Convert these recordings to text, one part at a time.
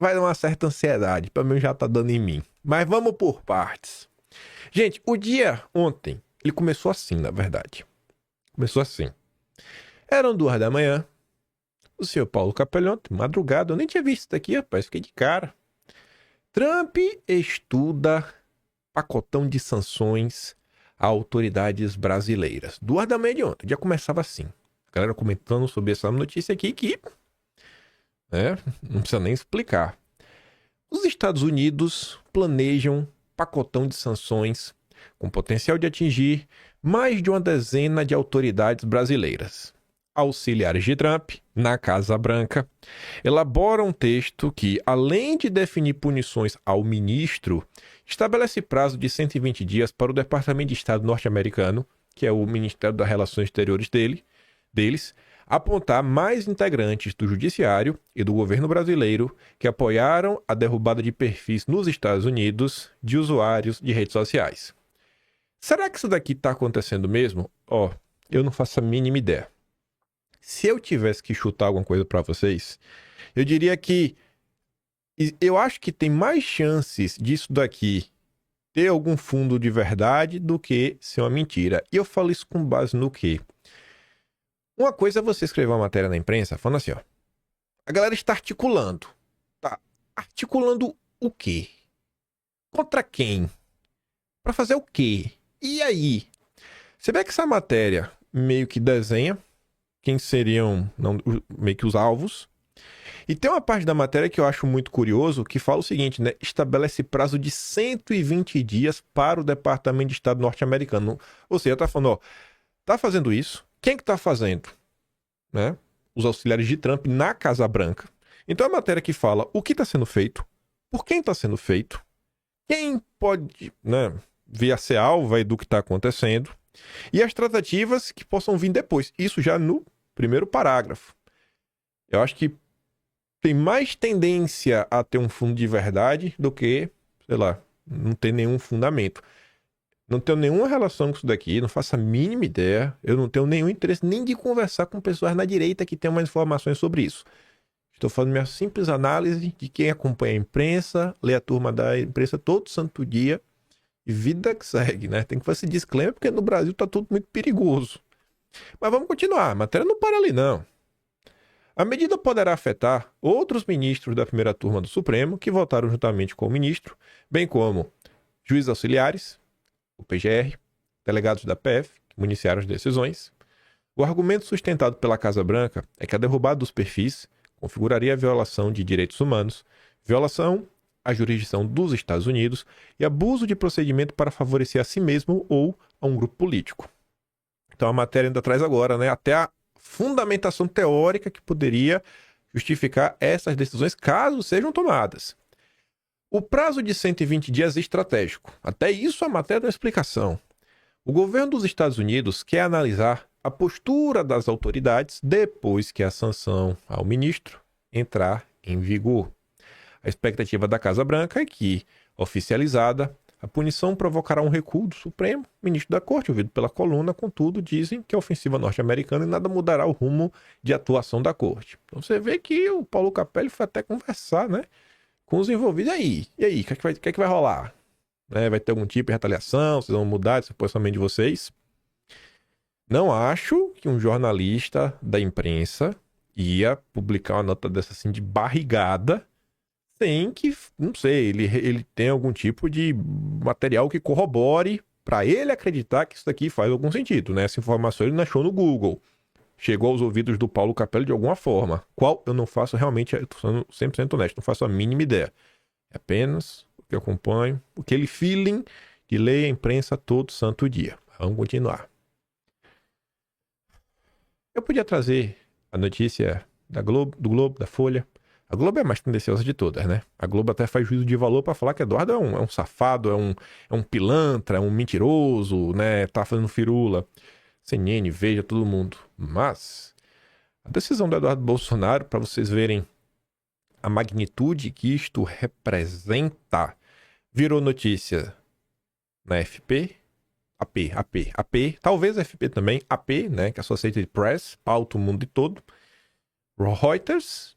vai dar uma certa ansiedade. Pelo menos já tá dando em mim. Mas vamos por partes. Gente, o dia ontem, ele começou assim, na verdade. Começou assim. Eram 2 da manhã. O senhor Paulo Capelão, de madrugada, eu nem tinha visto isso daqui, rapaz, fiquei de cara. Trump estuda pacotão de sanções a autoridades brasileiras. 2 da manhã de ontem, já começava assim. A galera comentando sobre essa notícia aqui que, né, não precisa nem explicar. Os Estados Unidos planejam pacotão de sanções com potencial de atingir mais de uma dezena de autoridades brasileiras. Auxiliares de Trump, na Casa Branca, elaboram um texto que, além de definir punições ao ministro, estabelece prazo de 120 dias para o Departamento de Estado norte-americano, que é o Ministério das Relações Exteriores deles, apontar mais integrantes do judiciário e do governo brasileiro que apoiaram a derrubada de perfis nos Estados Unidos de usuários de redes sociais. Será que isso daqui está acontecendo mesmo? Eu não faço a mínima ideia. Se eu tivesse que chutar alguma coisa para vocês, eu diria que eu acho que tem mais chances disso daqui ter algum fundo de verdade do que ser uma mentira. E eu falo isso com base no quê? Uma coisa é você escrever uma matéria na imprensa falando assim, a galera está articulando. Tá articulando o quê? Contra quem? Para fazer o quê? E aí? Você vê que essa matéria meio que desenha quem seriam meio que os alvos. E tem uma parte da matéria que eu acho muito curioso, que fala o seguinte, né? Estabelece prazo de 120 dias para o Departamento de Estado norte-americano. Ou seja, tá falando, tá fazendo isso. Quem que tá fazendo? Né? Os auxiliares de Trump na Casa Branca. Então é a matéria que fala o que está sendo feito, por quem está sendo feito, quem pode, né, vir a ser alvo aí do que está acontecendo e as tratativas que possam vir depois. Isso já no primeiro parágrafo. Eu acho que tem mais tendência a ter um fundo de verdade do que, sei lá, não ter nenhum fundamento. Não tenho nenhuma relação com isso daqui, não faço a mínima ideia. Eu não tenho nenhum interesse nem de conversar com pessoas na direita que tenham mais informações sobre isso. Estou fazendo minha simples análise de quem acompanha a imprensa, lê a turma da imprensa todo santo dia e vida que segue, né? Tem que fazer esse disclaimer porque no Brasil tá tudo muito perigoso. Mas vamos continuar, a matéria não para ali não. A medida poderá afetar outros ministros da primeira turma do Supremo que votaram juntamente com o ministro, bem como juízes auxiliares, o PGR, delegados da PF, que municiaram as decisões. O argumento sustentado pela Casa Branca é que a derrubada dos perfis configuraria a violação de direitos humanos, violação à jurisdição dos Estados Unidos e abuso de procedimento para favorecer a si mesmo ou a um grupo político. Então a matéria ainda traz agora, né, até a fundamentação teórica que poderia justificar essas decisões caso sejam tomadas. O prazo de 120 dias é estratégico. Até isso a matéria dá explicação. O governo dos Estados Unidos quer analisar a postura das autoridades depois que a sanção ao ministro entrar em vigor. A expectativa da Casa Branca é que, oficializada, a punição provocará um recuo do Supremo. O ministro da Corte, ouvido pela coluna, contudo, dizem que é ofensiva norte-americana e nada mudará o rumo de atuação da Corte. Então você vê que o Paulo Capelli foi até conversar, né, com os envolvidos. E aí, o que é que vai rolar? Vai ter algum tipo de retaliação? Vocês vão mudar esse posicionamento de vocês? Não acho que um jornalista da imprensa ia publicar uma nota dessa assim de barrigada sem que, não sei, ele tem algum tipo de material que corrobore para ele acreditar que isso daqui faz algum sentido, né? Essa informação ele não achou no Google. Chegou aos ouvidos do Paulo Capelli de alguma forma. Qual eu não faço realmente, eu tô sendo 100% honesto, não faço a mínima ideia. É apenas o que eu acompanho, aquele feeling de ler a imprensa todo santo dia. Vamos continuar. Eu podia trazer a notícia do Globo, da Folha. A Globo é a mais tendenciosa de todas, né? A Globo até faz juízo de valor para falar que Eduardo é um safado, é um pilantra, é um mentiroso, né? Tá fazendo firula. CNN, Veja, todo mundo. Mas a decisão do Eduardo Bolsonaro, para vocês verem a magnitude que isto representa, virou notícia na FP, AP, talvez FP também, AP, né, que é a Associated Press, pauta o mundo todo, Reuters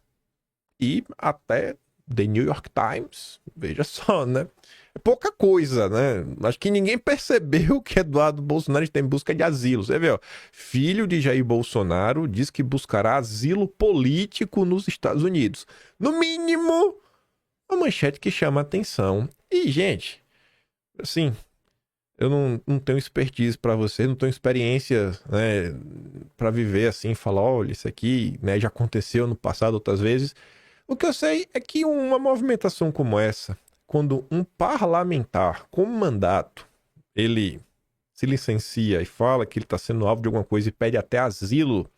e até The New York Times, veja só, né? É pouca coisa, né? Acho que ninguém percebeu que Eduardo Bolsonaro está em busca de asilo. Você vê, ó, filho de Jair Bolsonaro diz que buscará asilo político nos Estados Unidos. No mínimo, uma manchete que chama atenção. E, gente, assim, eu não tenho expertise para você, não tenho experiência, né, para viver assim, falar, olha, isso aqui, né, já aconteceu no passado outras vezes. O que eu sei é que uma movimentação como essa, quando um parlamentar com mandato, ele se licencia e fala que ele está sendo alvo de alguma coisa e pede até asilo,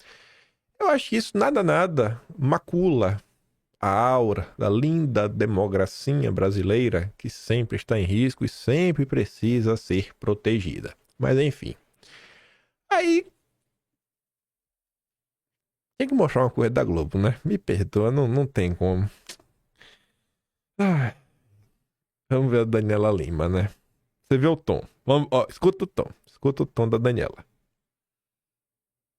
eu acho que isso nada macula a aura da linda democracia brasileira que sempre está em risco e sempre precisa ser protegida. Mas enfim. Aí tem que mostrar uma coisa da Globo, né? Me perdoa, não tem como. Ai, vamos ver a Daniela Lima, né? Você vê o tom. Vamos, ó, escuta o tom. Escuta o tom da Daniela.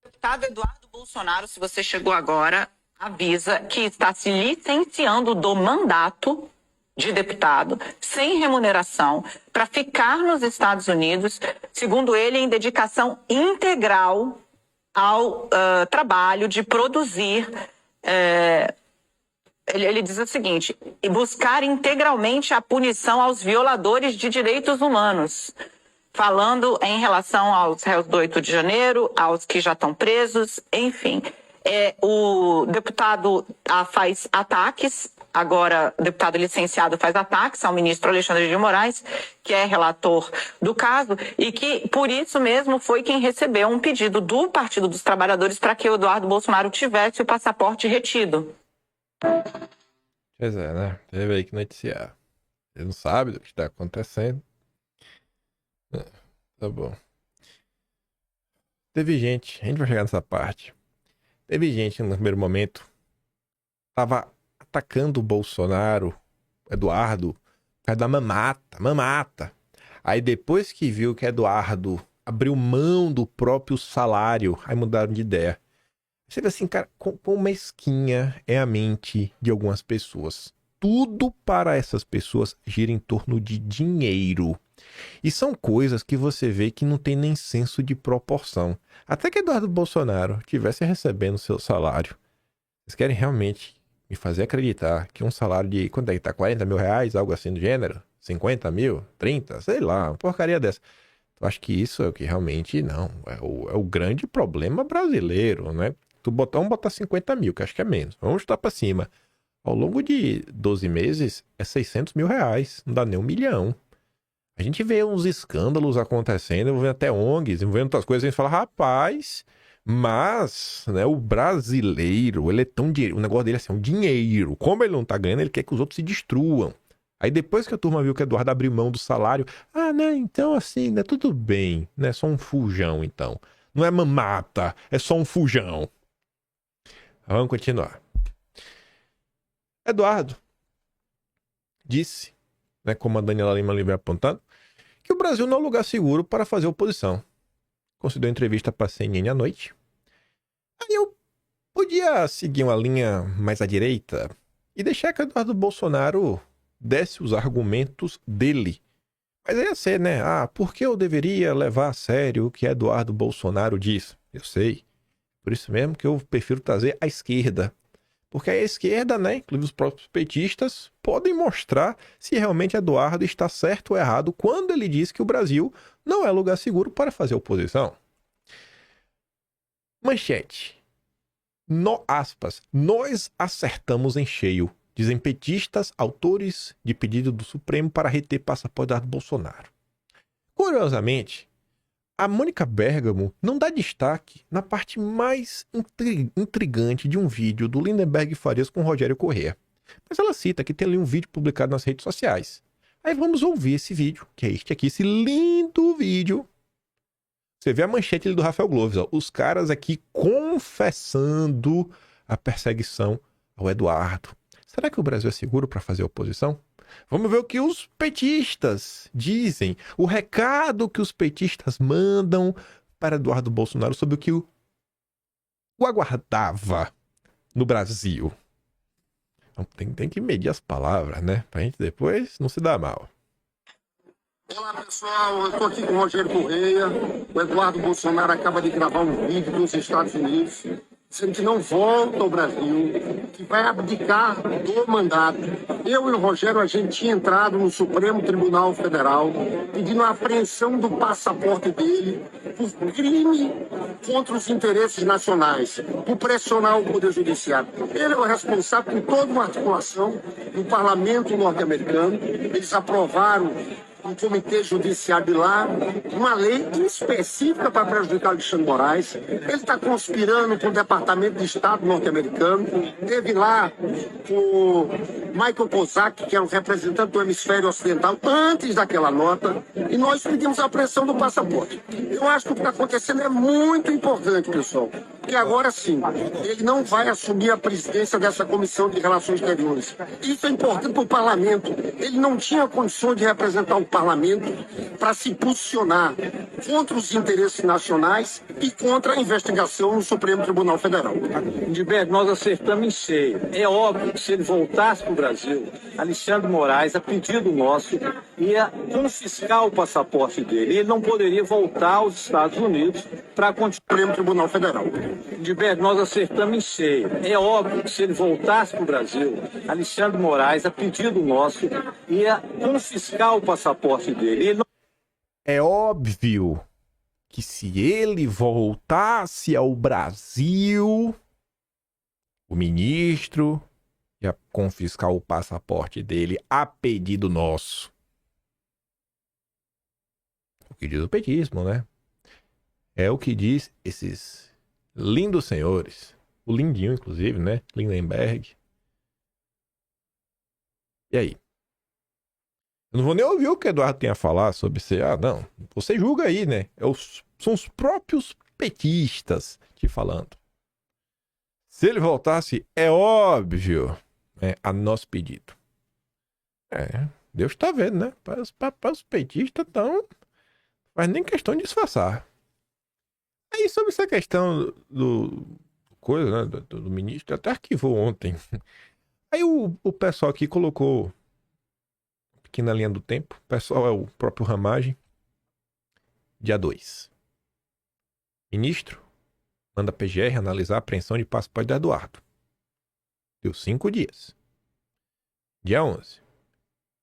Deputado Eduardo Bolsonaro, se você chegou agora, avisa que está se licenciando do mandato de deputado, sem remuneração, para ficar nos Estados Unidos, segundo ele, em dedicação integral ao trabalho de produzir. Ele diz o seguinte: e buscar integralmente a punição aos violadores de direitos humanos, falando em relação aos réus do 8 de janeiro, aos que já estão presos, enfim. O deputado faz ataques, agora o deputado licenciado faz ataques ao ministro Alexandre de Moraes, que é relator do caso, e que, por isso mesmo, foi quem recebeu um pedido do Partido dos Trabalhadores para que o Eduardo Bolsonaro tivesse o passaporte retido. Pois é, né? Teve aí que noticiar. Ele não sabe do que está acontecendo. Tá bom. Teve gente, a gente vai chegar nessa parte. Teve gente no primeiro momento tava atacando o Bolsonaro, Eduardo, por causa da mamata. Aí depois que viu que Eduardo abriu mão do próprio salário, aí mudaram de ideia. Você vê assim, cara, quão mesquinha é a mente de algumas pessoas. Tudo para essas pessoas gira em torno de dinheiro. E são coisas que você vê que não tem nem senso de proporção. Até que Eduardo Bolsonaro estivesse recebendo seu salário. Vocês querem realmente me fazer acreditar que um salário de, quanto é que tá? 40 mil reais, algo assim do gênero? 50 mil? 30? Sei lá, uma porcaria dessa. Eu acho que isso é o que realmente, não, é o grande problema brasileiro, né? Vamos botar 50 mil, que acho que é menos. Vamos chutar pra cima. Ao longo de 12 meses, é 600 mil reais. Não dá nem 1 milhão. A gente vê uns escândalos acontecendo, envolvendo até ONGs, envolvendo outras coisas, a gente fala, rapaz, mas, né, o brasileiro, ele é tão dinheiro, o negócio dele é assim, é um dinheiro. Como ele não tá ganhando, ele quer que os outros se destruam. Aí depois que a turma viu que Eduardo abriu mão do salário, né, então assim, né, tudo bem, né, só um fujão então. Não é mamata, é só um fujão. Vamos continuar. Eduardo disse, né, como a Daniela Lima ali vem apontando, que o Brasil não é um lugar seguro para fazer oposição. Concedeu entrevista para a CNN à noite. Aí eu podia seguir uma linha mais à direita e deixar que Eduardo Bolsonaro desse os argumentos dele. Mas ia ser, né? Por que eu deveria levar a sério o que Eduardo Bolsonaro diz? Eu sei. Por isso mesmo que eu prefiro trazer a esquerda. Porque a esquerda, né, inclusive os próprios petistas, podem mostrar se realmente Eduardo está certo ou errado quando ele diz que o Brasil não é lugar seguro para fazer oposição. Manchete. Aspas. Nós acertamos em cheio, dizem petistas, autores de pedido do Supremo para reter passaporte de Eduardo Bolsonaro. Curiosamente, a Mônica Bergamo não dá destaque na parte mais intrigante de um vídeo do Lindenberg Farias com Rogério Corrêa. Mas ela cita que tem ali um vídeo publicado nas redes sociais. Aí vamos ouvir esse vídeo, que é este aqui, esse lindo vídeo. Você vê a manchete ali do Rafael Gloves, ó, os caras aqui confessando a perseguição ao Eduardo. Será que o Brasil é seguro para fazer oposição? Vamos ver o que os petistas dizem, o recado que os petistas mandam para Eduardo Bolsonaro sobre o que o aguardava no Brasil. Então tem que medir as palavras, né? Pra gente depois não se dar mal. Olá pessoal, eu estou aqui com o Rogério Correia. O Eduardo Bolsonaro acaba de gravar um vídeo nos Estados Unidos dizendo que não volta ao Brasil, que vai abdicar do mandato. Eu e o Rogério, a gente tinha entrado no Supremo Tribunal Federal pedindo a apreensão do passaporte dele por crime contra os interesses nacionais, por pressionar o Poder Judiciário. Ele é o responsável por toda uma articulação no parlamento norte-americano. Eles aprovaram um comitê judiciário de lá, uma lei específica para prejudicar o Alexandre Moraes. Ele está conspirando com o Departamento de Estado norte-americano. Teve lá o Michael Kozak, que é o representante do hemisfério ocidental, antes daquela nota, e nós pedimos a apreensão do passaporte. Eu acho que o que está acontecendo é muito importante, pessoal, porque agora sim, ele não vai assumir a presidência dessa Comissão de Relações Exteriores. Isso é importante para o parlamento. Ele não tinha condições de representar o parlamento para se posicionar contra os interesses nacionais e contra a investigação no Supremo Tribunal Federal. Gilberto, nós acertamos em cheio. É óbvio que se ele voltasse para o Brasil, Alexandre Moraes, a pedido nosso, ia confiscar o passaporte dele. Ele não poderia voltar aos Estados Unidos para continuar no Supremo Tribunal Federal. Gilberto, nós acertamos em cheio. É óbvio que se ele voltasse para o Brasil, Alexandre Moraes, a pedido nosso, ia confiscar o passaporte dele. Ele não... É óbvio que se ele voltasse ao Brasil, o ministro ia confiscar o passaporte dele a pedido nosso. O que diz o petismo, né? É o que diz esses lindos senhores. O lindinho, inclusive, né? Lindenberg. E aí? Eu não vou nem ouvir o que o Eduardo tem a falar sobre ser. Ah, não. Você julga aí, né? São os próprios petistas te falando. Se ele voltasse, é óbvio, a nosso pedido. Deus tá vendo, né? Para os petistas, então, faz nem questão de disfarçar. Aí, sobre essa questão do coisa, né? Do ministro, até arquivou ontem. Aí o pessoal aqui colocou aqui na linha do tempo. O pessoal é o próprio Ramagem. Dia 2. Ministro manda a PGR analisar a apreensão de passaporte de Eduardo. Deu 5 dias. Dia 11.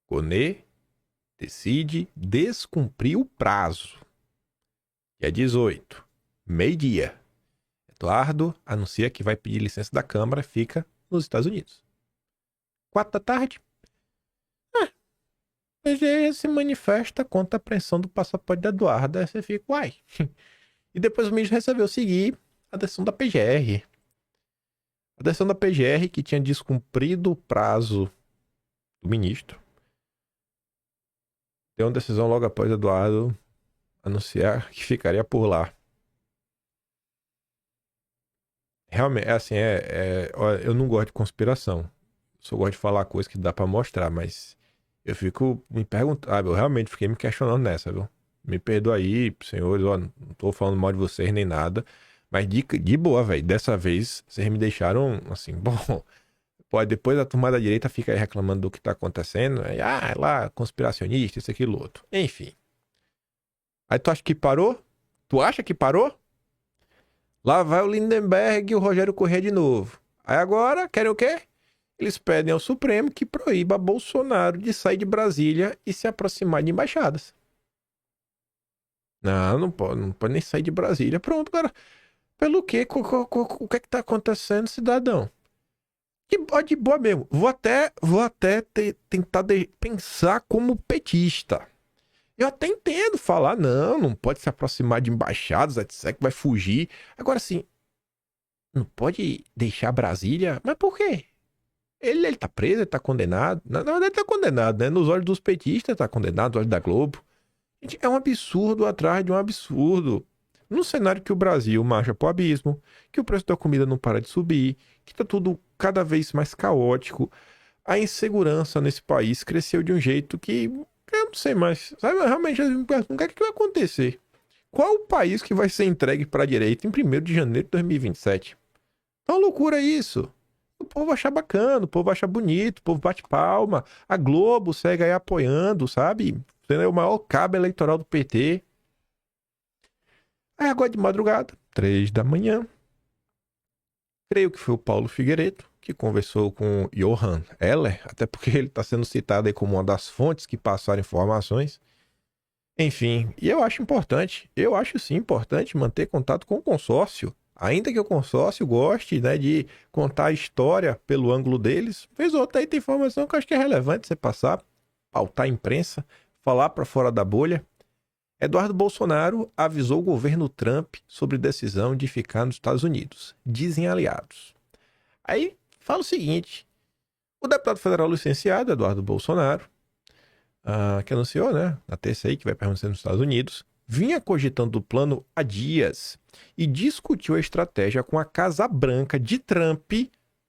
Conê decide descumprir o prazo. Dia 18. Meio-dia. Eduardo anuncia que vai pedir licença da Câmara e fica nos Estados Unidos. 4 da tarde. A PGR se manifesta contra a apreensão do passaporte de Eduardo. Aí você fica, uai. E depois o ministro resolveu seguir a decisão da PGR. A decisão da PGR, que tinha descumprido o prazo do ministro, deu uma decisão logo após Eduardo anunciar que ficaria por lá. Realmente, assim, eu não gosto de conspiração. Só gosto de falar coisas que dá pra mostrar, mas eu fico me perguntando, eu realmente fiquei me questionando nessa, viu? Me perdoa aí, senhores, não tô falando mal de vocês nem nada, mas de boa, velho, dessa vez vocês me deixaram, assim, bom, pode depois a turma da direita fica aí reclamando do que tá acontecendo, aí, é lá, conspiracionista, isso, aquilo, outro, enfim. Aí tu acha que parou? Tu acha que parou? Lá vai o Lindenberg e o Rogério Correia de novo. Aí agora, querem o quê? Eles pedem ao Supremo que proíba Bolsonaro de sair de Brasília e se aproximar de embaixadas. Não pode nem sair de Brasília. Pronto, cara. Pelo quê? O que é que tá acontecendo, cidadão? De boa mesmo. Vou até tentar pensar como petista. Eu até entendo falar, não pode se aproximar de embaixadas, etc, que vai fugir. Agora, assim, não pode deixar Brasília? Mas por quê? Ele tá preso, ele tá condenado. Na verdade, ele tá condenado, né? Nos olhos dos petistas, ele tá condenado, nos olhos da Globo. Gente, é um absurdo atrás de um absurdo. Num cenário que o Brasil marcha pro abismo, que o preço da comida não para de subir, que tá tudo cada vez mais caótico, a insegurança nesse país cresceu de um jeito que eu não sei mais. Sabe, eu realmente me pergunto, o que é que vai acontecer? Qual o país que vai ser entregue para a direita em 1º de janeiro de 2027? É uma loucura isso. O povo acha bacana, o povo acha bonito, o povo bate palma. A Globo segue aí apoiando, sabe? Sendo o maior cabo eleitoral do PT. Aí agora de madrugada, 3 da manhã, creio que foi o Paulo Figueiredo que conversou com Johann Heller, até porque ele está sendo citado aí como uma das fontes que passaram informações. Enfim, e eu acho sim importante manter contato com o consórcio. Ainda que o consórcio goste, né, de contar a história pelo ângulo deles, vez ou outra aí tem informação que eu acho que é relevante você passar, pautar a imprensa, falar para fora da bolha. Eduardo Bolsonaro avisou o governo Trump sobre decisão de ficar nos Estados Unidos. Dizem aliados. Aí fala o seguinte: o deputado federal licenciado Eduardo Bolsonaro, que anunciou, né, na terça aí que vai permanecer nos Estados Unidos, vinha cogitando o plano há dias e discutiu a estratégia com a Casa Branca de Trump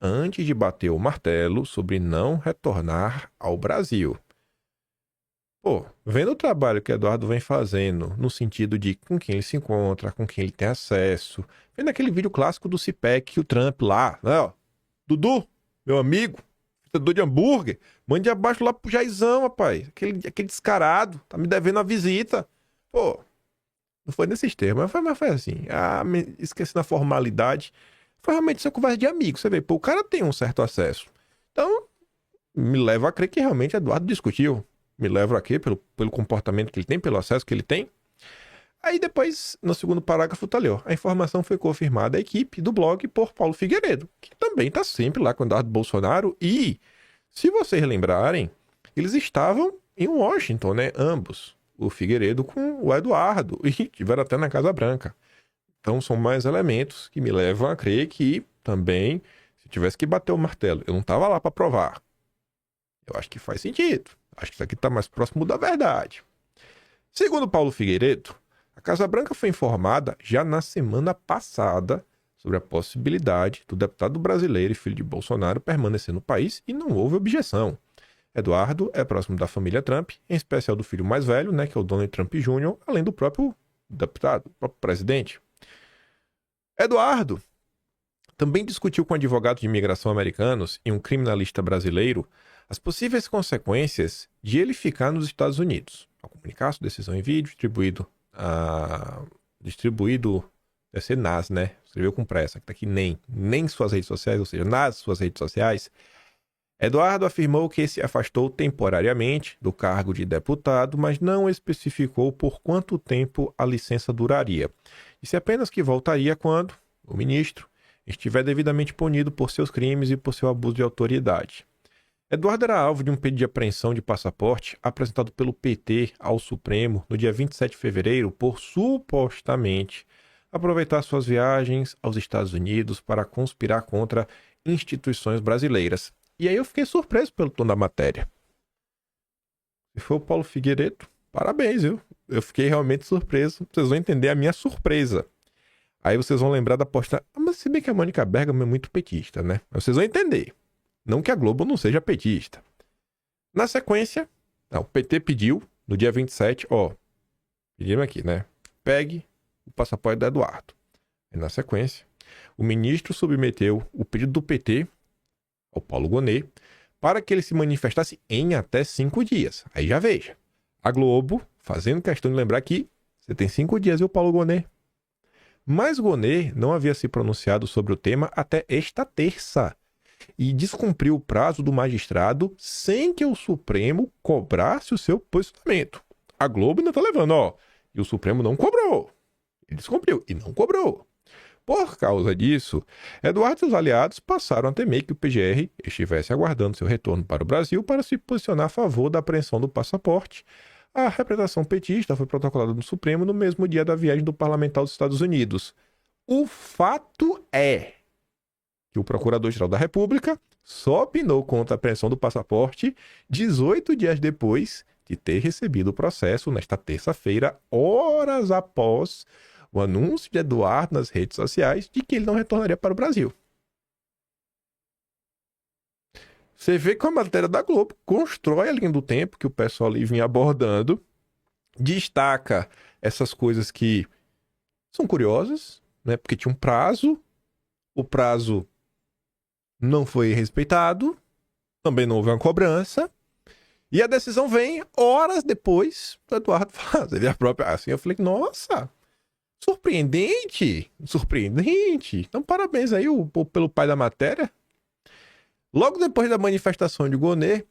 antes de bater o martelo sobre não retornar ao Brasil. Pô, vendo o trabalho que o Eduardo vem fazendo, no sentido de com quem ele se encontra, com quem ele tem acesso, vendo aquele vídeo clássico do CIPEC que o Trump lá, né, ó, Dudu, meu amigo, fritador de hambúrguer, mande abaixo lá pro Jairzão, rapaz, aquele descarado, tá me devendo a visita. Pô, não foi nesses termos, mas foi assim, esquecendo a formalidade, foi realmente essa conversa de amigo, você vê, pô, o cara tem um certo acesso. Então, me leva a crer que realmente Eduardo discutiu. Me leva aqui pelo comportamento que ele tem, pelo acesso que ele tem. Aí depois, no segundo parágrafo, tá ali, ó. A informação foi confirmada à equipe do blog por Paulo Figueiredo, que também tá sempre lá com o Eduardo Bolsonaro. E, se vocês lembrarem, eles estavam em Washington, né? Ambos. O Figueiredo com o Eduardo. E estiveram até na Casa Branca. Então, são mais elementos que me levam a crer que também, se tivesse que bater o martelo, eu não tava lá para provar. Eu acho que faz sentido. Acho que isso aqui está mais próximo da verdade. Segundo Paulo Figueiredo, a Casa Branca foi informada já na semana passada sobre a possibilidade do deputado brasileiro e filho de Bolsonaro permanecer no país e não houve objeção. Eduardo é próximo da família Trump, em especial do filho mais velho, né, que é o Donald Trump Jr., além do próprio deputado, o próprio presidente. Eduardo também discutiu com advogados de imigração americanos e um criminalista brasileiro as possíveis consequências de ele ficar nos Estados Unidos. Ao comunicar sua decisão em vídeo, distribuído, deve ser nas, né? Escreveu com pressa, que tá aqui nem suas redes sociais, ou seja, nas suas redes sociais. Eduardo afirmou que se afastou temporariamente do cargo de deputado, mas não especificou por quanto tempo a licença duraria. Disse apenas que voltaria quando o ministro estiver devidamente punido por seus crimes e por seu abuso de autoridade. Eduardo era alvo de um pedido de apreensão de passaporte apresentado pelo PT ao Supremo no dia 27 de fevereiro por supostamente aproveitar suas viagens aos Estados Unidos para conspirar contra instituições brasileiras. E aí eu fiquei surpreso pelo tom da matéria. Se foi o Paulo Figueiredo, parabéns, viu? Eu fiquei realmente surpreso. Vocês vão entender a minha surpresa. Aí vocês vão lembrar da postagem. Mas se bem que a Mônica Bergamo é muito petista, né? Mas vocês vão entender. Não que a Globo não seja petista. Na sequência, o PT pediu, no dia 27, pediram aqui, né? Pegue o passaporte do Eduardo. E na sequência, o ministro submeteu o pedido do PT ao Paulo Gonet para que ele se manifestasse em até 5 dias. Aí já veja. A Globo fazendo questão de lembrar que você tem 5 dias, viu, Paulo Gonet? Mas Gonet não havia se pronunciado sobre o tema até esta terça e descumpriu o prazo do magistrado sem que o Supremo cobrasse o seu posicionamento. A Globo ainda tá levando, e o Supremo não cobrou. Ele descumpriu e não cobrou. Por causa disso, Eduardo e seus aliados passaram a temer que o PGR estivesse aguardando seu retorno para o Brasil para se posicionar a favor da apreensão do passaporte. A representação petista foi protocolada no Supremo no mesmo dia da viagem do parlamentar aos Estados Unidos. O fato é que o Procurador-Geral da República só opinou contra a apreensão do passaporte 18 dias depois de ter recebido o processo nesta terça-feira, horas após o anúncio de Eduardo nas redes sociais de que ele não retornaria para o Brasil. Você vê que a matéria da Globo constrói a linha do tempo que o pessoal ali vinha abordando, destaca essas coisas que são curiosas, né? Porque tinha um prazo, o prazo não foi respeitado, também não houve uma cobrança, e a decisão vem horas depois do Eduardo fazer a própria. Assim, eu falei, nossa, surpreendente. Então, parabéns aí pelo pai da matéria. Logo depois da manifestação de Gonê,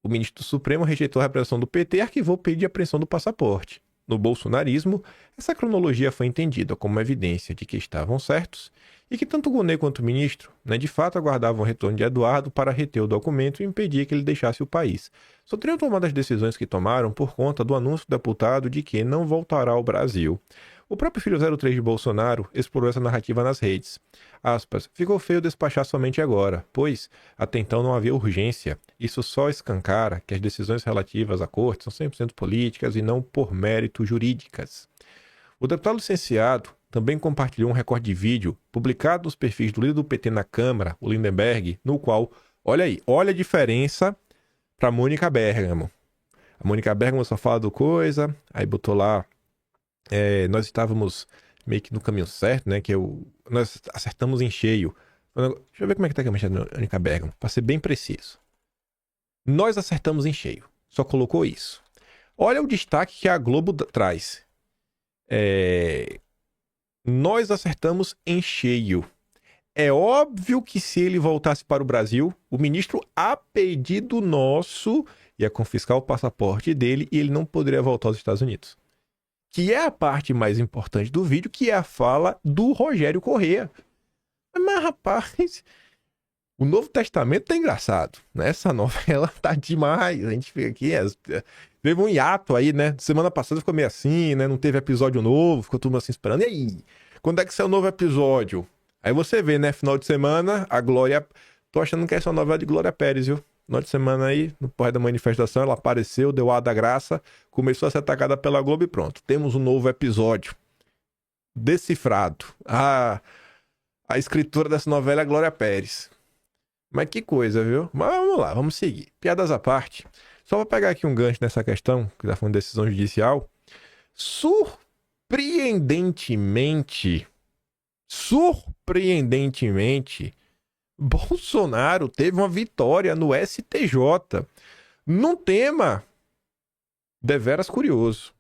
o ministro do Supremo rejeitou a repressão do PT e arquivou o pedido de apreensão do passaporte. No bolsonarismo, essa cronologia foi entendida como evidência de que estavam certos e que tanto Gonê quanto o ministro, de fato, aguardavam o retorno de Eduardo para reter o documento e impedir que ele deixasse o país. Só teriam tomado as decisões que tomaram por conta do anúncio do deputado de que não voltará ao Brasil. O próprio filho 03 de Bolsonaro explorou essa narrativa nas redes. Aspas, ficou feio despachar somente agora, pois até então não havia urgência. Isso só escancara que as decisões relativas à corte são 100% políticas e não por mérito jurídicas. O deputado licenciado também compartilhou um recorte de vídeo publicado nos perfis do líder do PT na Câmara, o Lindenberg, no qual, olha aí, olha a diferença para Mônica Bergamo. A Mônica Bergamo só fala do coisa, aí botou lá, nós estávamos meio que no caminho certo, né? Nós acertamos em cheio. Deixa eu ver como é que tá a camisa da Mônica Bergamo, para ser bem preciso. Nós acertamos em cheio. Só colocou isso. Olha o destaque que a Globo traz. Nós acertamos em cheio. É óbvio que se ele voltasse para o Brasil, o ministro, a pedido nosso, ia confiscar o passaporte dele e ele não poderia voltar aos Estados Unidos. Que é a parte mais importante do vídeo, que é a fala do Rogério Corrêa. Mas, rapaz, o Novo Testamento tá engraçado, né? Essa novela tá demais. A gente fica aqui, teve um hiato aí, né? Semana passada ficou meio assim, né? Não teve episódio novo, ficou todo mundo assim esperando. E aí? Quando é que sai o novo episódio? Aí você vê, né? Final de semana, a Glória... Tô achando que essa é uma novela de Glória Pérez, viu? Final de semana aí, no pós da manifestação, ela apareceu, deu a da graça, começou a ser atacada pela Globo e pronto. Temos um novo episódio. Decifrado. A escritora dessa novela é a Glória Pérez. Mas que coisa, viu? Mas vamos lá, vamos seguir. Piadas à parte. Só vou pegar aqui um gancho nessa questão, que tá falando de decisão judicial. Surpreendentemente, Bolsonaro teve uma vitória no STJ, num tema deveras curioso.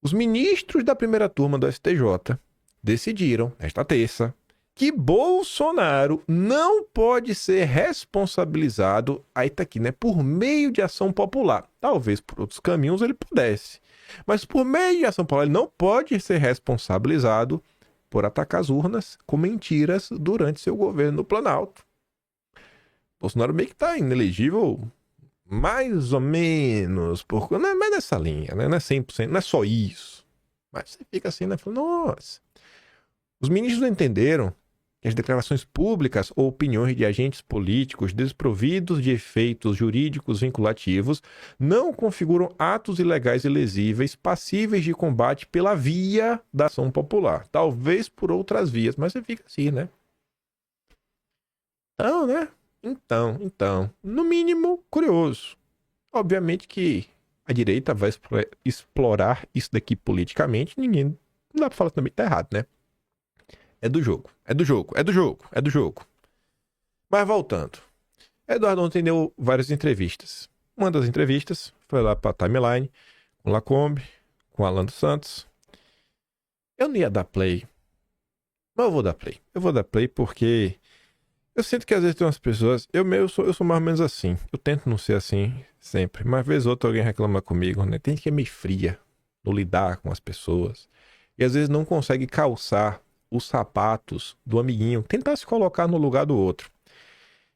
Os ministros da primeira turma do STJ decidiram, esta terça, que Bolsonaro não pode ser responsabilizado, aí tá aqui, né, por meio de ação popular. Talvez por outros caminhos ele pudesse, mas por meio de ação popular ele não pode ser responsabilizado por atacar as urnas com mentiras durante seu governo no Planalto. Bolsonaro meio que tá inelegível mais ou menos, não é mais nessa linha, né? Não é 100%, não é só isso. Mas você fica assim, né? Falando, nossa. Os ministros não entenderam que as declarações públicas ou opiniões de agentes políticos desprovidos de efeitos jurídicos vinculativos não configuram atos ilegais e lesíveis passíveis de combate pela via da ação popular. Talvez por outras vias, mas você fica assim, né? Então, né? Então, no mínimo, curioso. Obviamente que a direita vai explorar isso daqui politicamente, não dá pra falar também que tá errado, né? É do jogo. Mas voltando. Eduardo ontem deu várias entrevistas. Uma das entrevistas foi lá pra Timeline, com Lacombe, com Alan dos Santos. Eu não ia dar play, mas eu vou dar play. Eu vou dar play porque eu sinto que às vezes tem umas pessoas... Eu sou mais ou menos assim. Eu tento não ser assim sempre. Mas às vezes outra alguém reclama comigo, né? Tem gente que é meio fria no lidar com as pessoas. E às vezes não consegue calçar os sapatos do amiguinho, tentar se colocar no lugar do outro.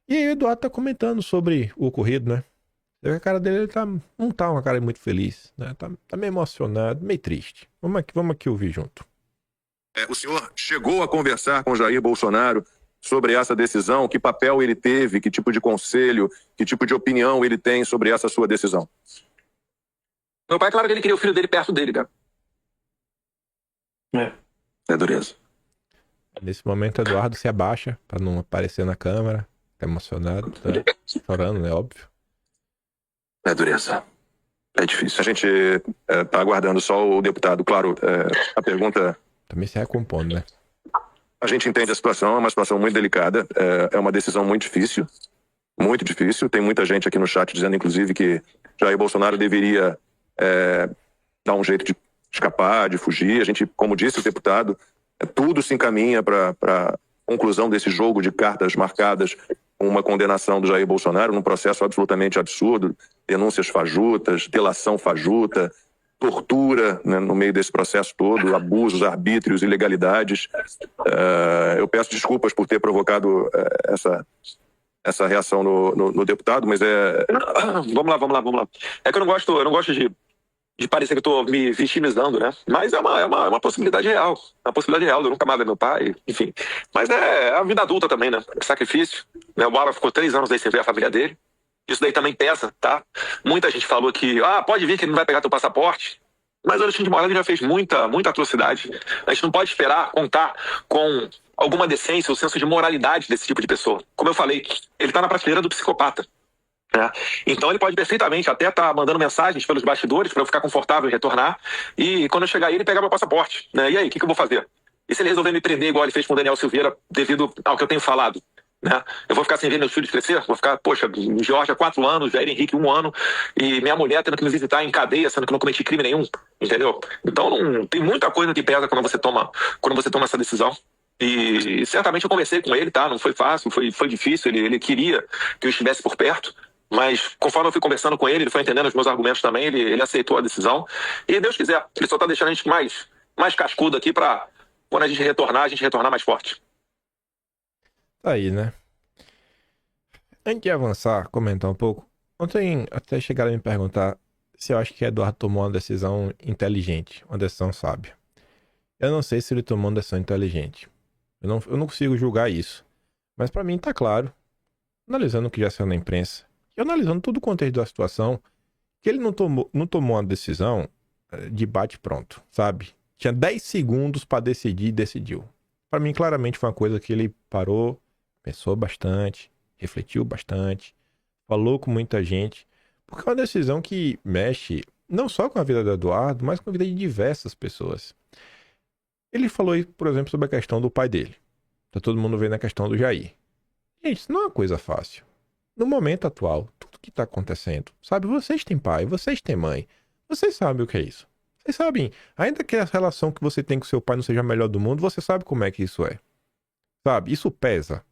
E aí o Eduardo tá comentando sobre o ocorrido, né? A cara dele não tá uma cara muito feliz, né? Tá meio emocionado, meio triste. Vamos aqui ouvir junto. O senhor chegou a conversar com Jair Bolsonaro sobre essa decisão? Que papel ele teve? Que tipo de conselho? Que tipo de opinião ele tem sobre essa sua decisão? Meu pai, claro que ele queria o filho dele perto dele, cara. É dureza. Nesse momento, Eduardo se abaixa pra não aparecer na câmera. Tá emocionado, tá chorando, né? Óbvio. É dureza. É difícil. A gente tá aguardando só o deputado. Claro, a pergunta... Também se recompondo, né? A gente entende a situação, é uma situação muito delicada, é uma decisão muito difícil. Muito difícil. Tem muita gente aqui no chat dizendo, inclusive, que Jair Bolsonaro deveria dar um jeito de escapar, de fugir. A gente, como disse o deputado, tudo se encaminha para a conclusão desse jogo de cartas marcadas com uma condenação do Jair Bolsonaro num processo absolutamente absurdo, denúncias fajutas, delação fajuta, tortura, né, no meio desse processo todo, abusos, arbítrios, ilegalidades. Eu peço desculpas por ter provocado essa reação no deputado, mas Vamos lá. É que eu não gosto de parecer que eu tô me vitimizando, né? Mas é uma possibilidade real. É uma possibilidade real. Eu nunca mais ver meu pai, enfim. Mas é a vida adulta também, né? É sacrifício. Né? O Alan ficou 3 anos aí sem ver a família dele. Isso daí também pesa, tá? Muita gente falou que, pode vir que ele não vai pegar teu passaporte. Mas o Alexandre de Moraes já fez muita atrocidade. A gente não pode contar com alguma decência ou senso de moralidade desse tipo de pessoa. Como eu falei, ele tá na prateleira do psicopata. Né? Então ele pode perfeitamente até estar mandando mensagens pelos bastidores para eu ficar confortável em retornar. E quando eu chegar aí, ele pegar meu passaporte. Né? E aí, o que eu vou fazer? E se ele resolver me prender igual ele fez com o Daniel Silveira devido ao que eu tenho falado? Né? Eu vou ficar sem ver meus filhos crescer? Vou ficar, Jorge há 4 anos, Jair Henrique 1 ano, e minha mulher tendo que me visitar em cadeia, sendo que não cometi crime nenhum, entendeu? Então tem muita coisa que pesa quando você toma essa decisão. E certamente eu conversei com ele, tá? Não foi fácil, foi difícil, ele queria que eu estivesse por perto, mas conforme eu fui conversando com ele foi entendendo os meus argumentos também, ele aceitou a decisão, e Deus quiser, ele só tá deixando a gente mais cascudo aqui pra quando a gente retornar mais forte. Tá aí, né? Antes de avançar, comentar um pouco. Ontem até chegaram a me perguntar se eu acho que Eduardo tomou uma decisão inteligente, uma decisão sábia. Eu não sei se ele tomou uma decisão inteligente. Eu não consigo julgar isso. Mas pra mim tá claro, analisando o que já saiu na imprensa, e analisando todo o contexto da situação, que ele não tomou uma decisão de bate-pronto, sabe? Tinha 10 segundos pra decidir e decidiu. Pra mim, claramente foi uma coisa que ele parou, pensou bastante, refletiu bastante, falou com muita gente, porque é uma decisão que mexe não só com a vida do Eduardo, mas com a vida de diversas pessoas. Ele falou aí, por exemplo, sobre a questão do pai dele. Tá todo mundo vendo a questão do Jair. Gente, isso não é uma coisa fácil. No momento atual, tudo que tá acontecendo, sabe? Vocês têm pai, vocês têm mãe, vocês sabem o que é isso. Vocês sabem, ainda que a relação que você tem com seu pai não seja a melhor do mundo, você sabe como é que isso é. Sabe? Isso pesa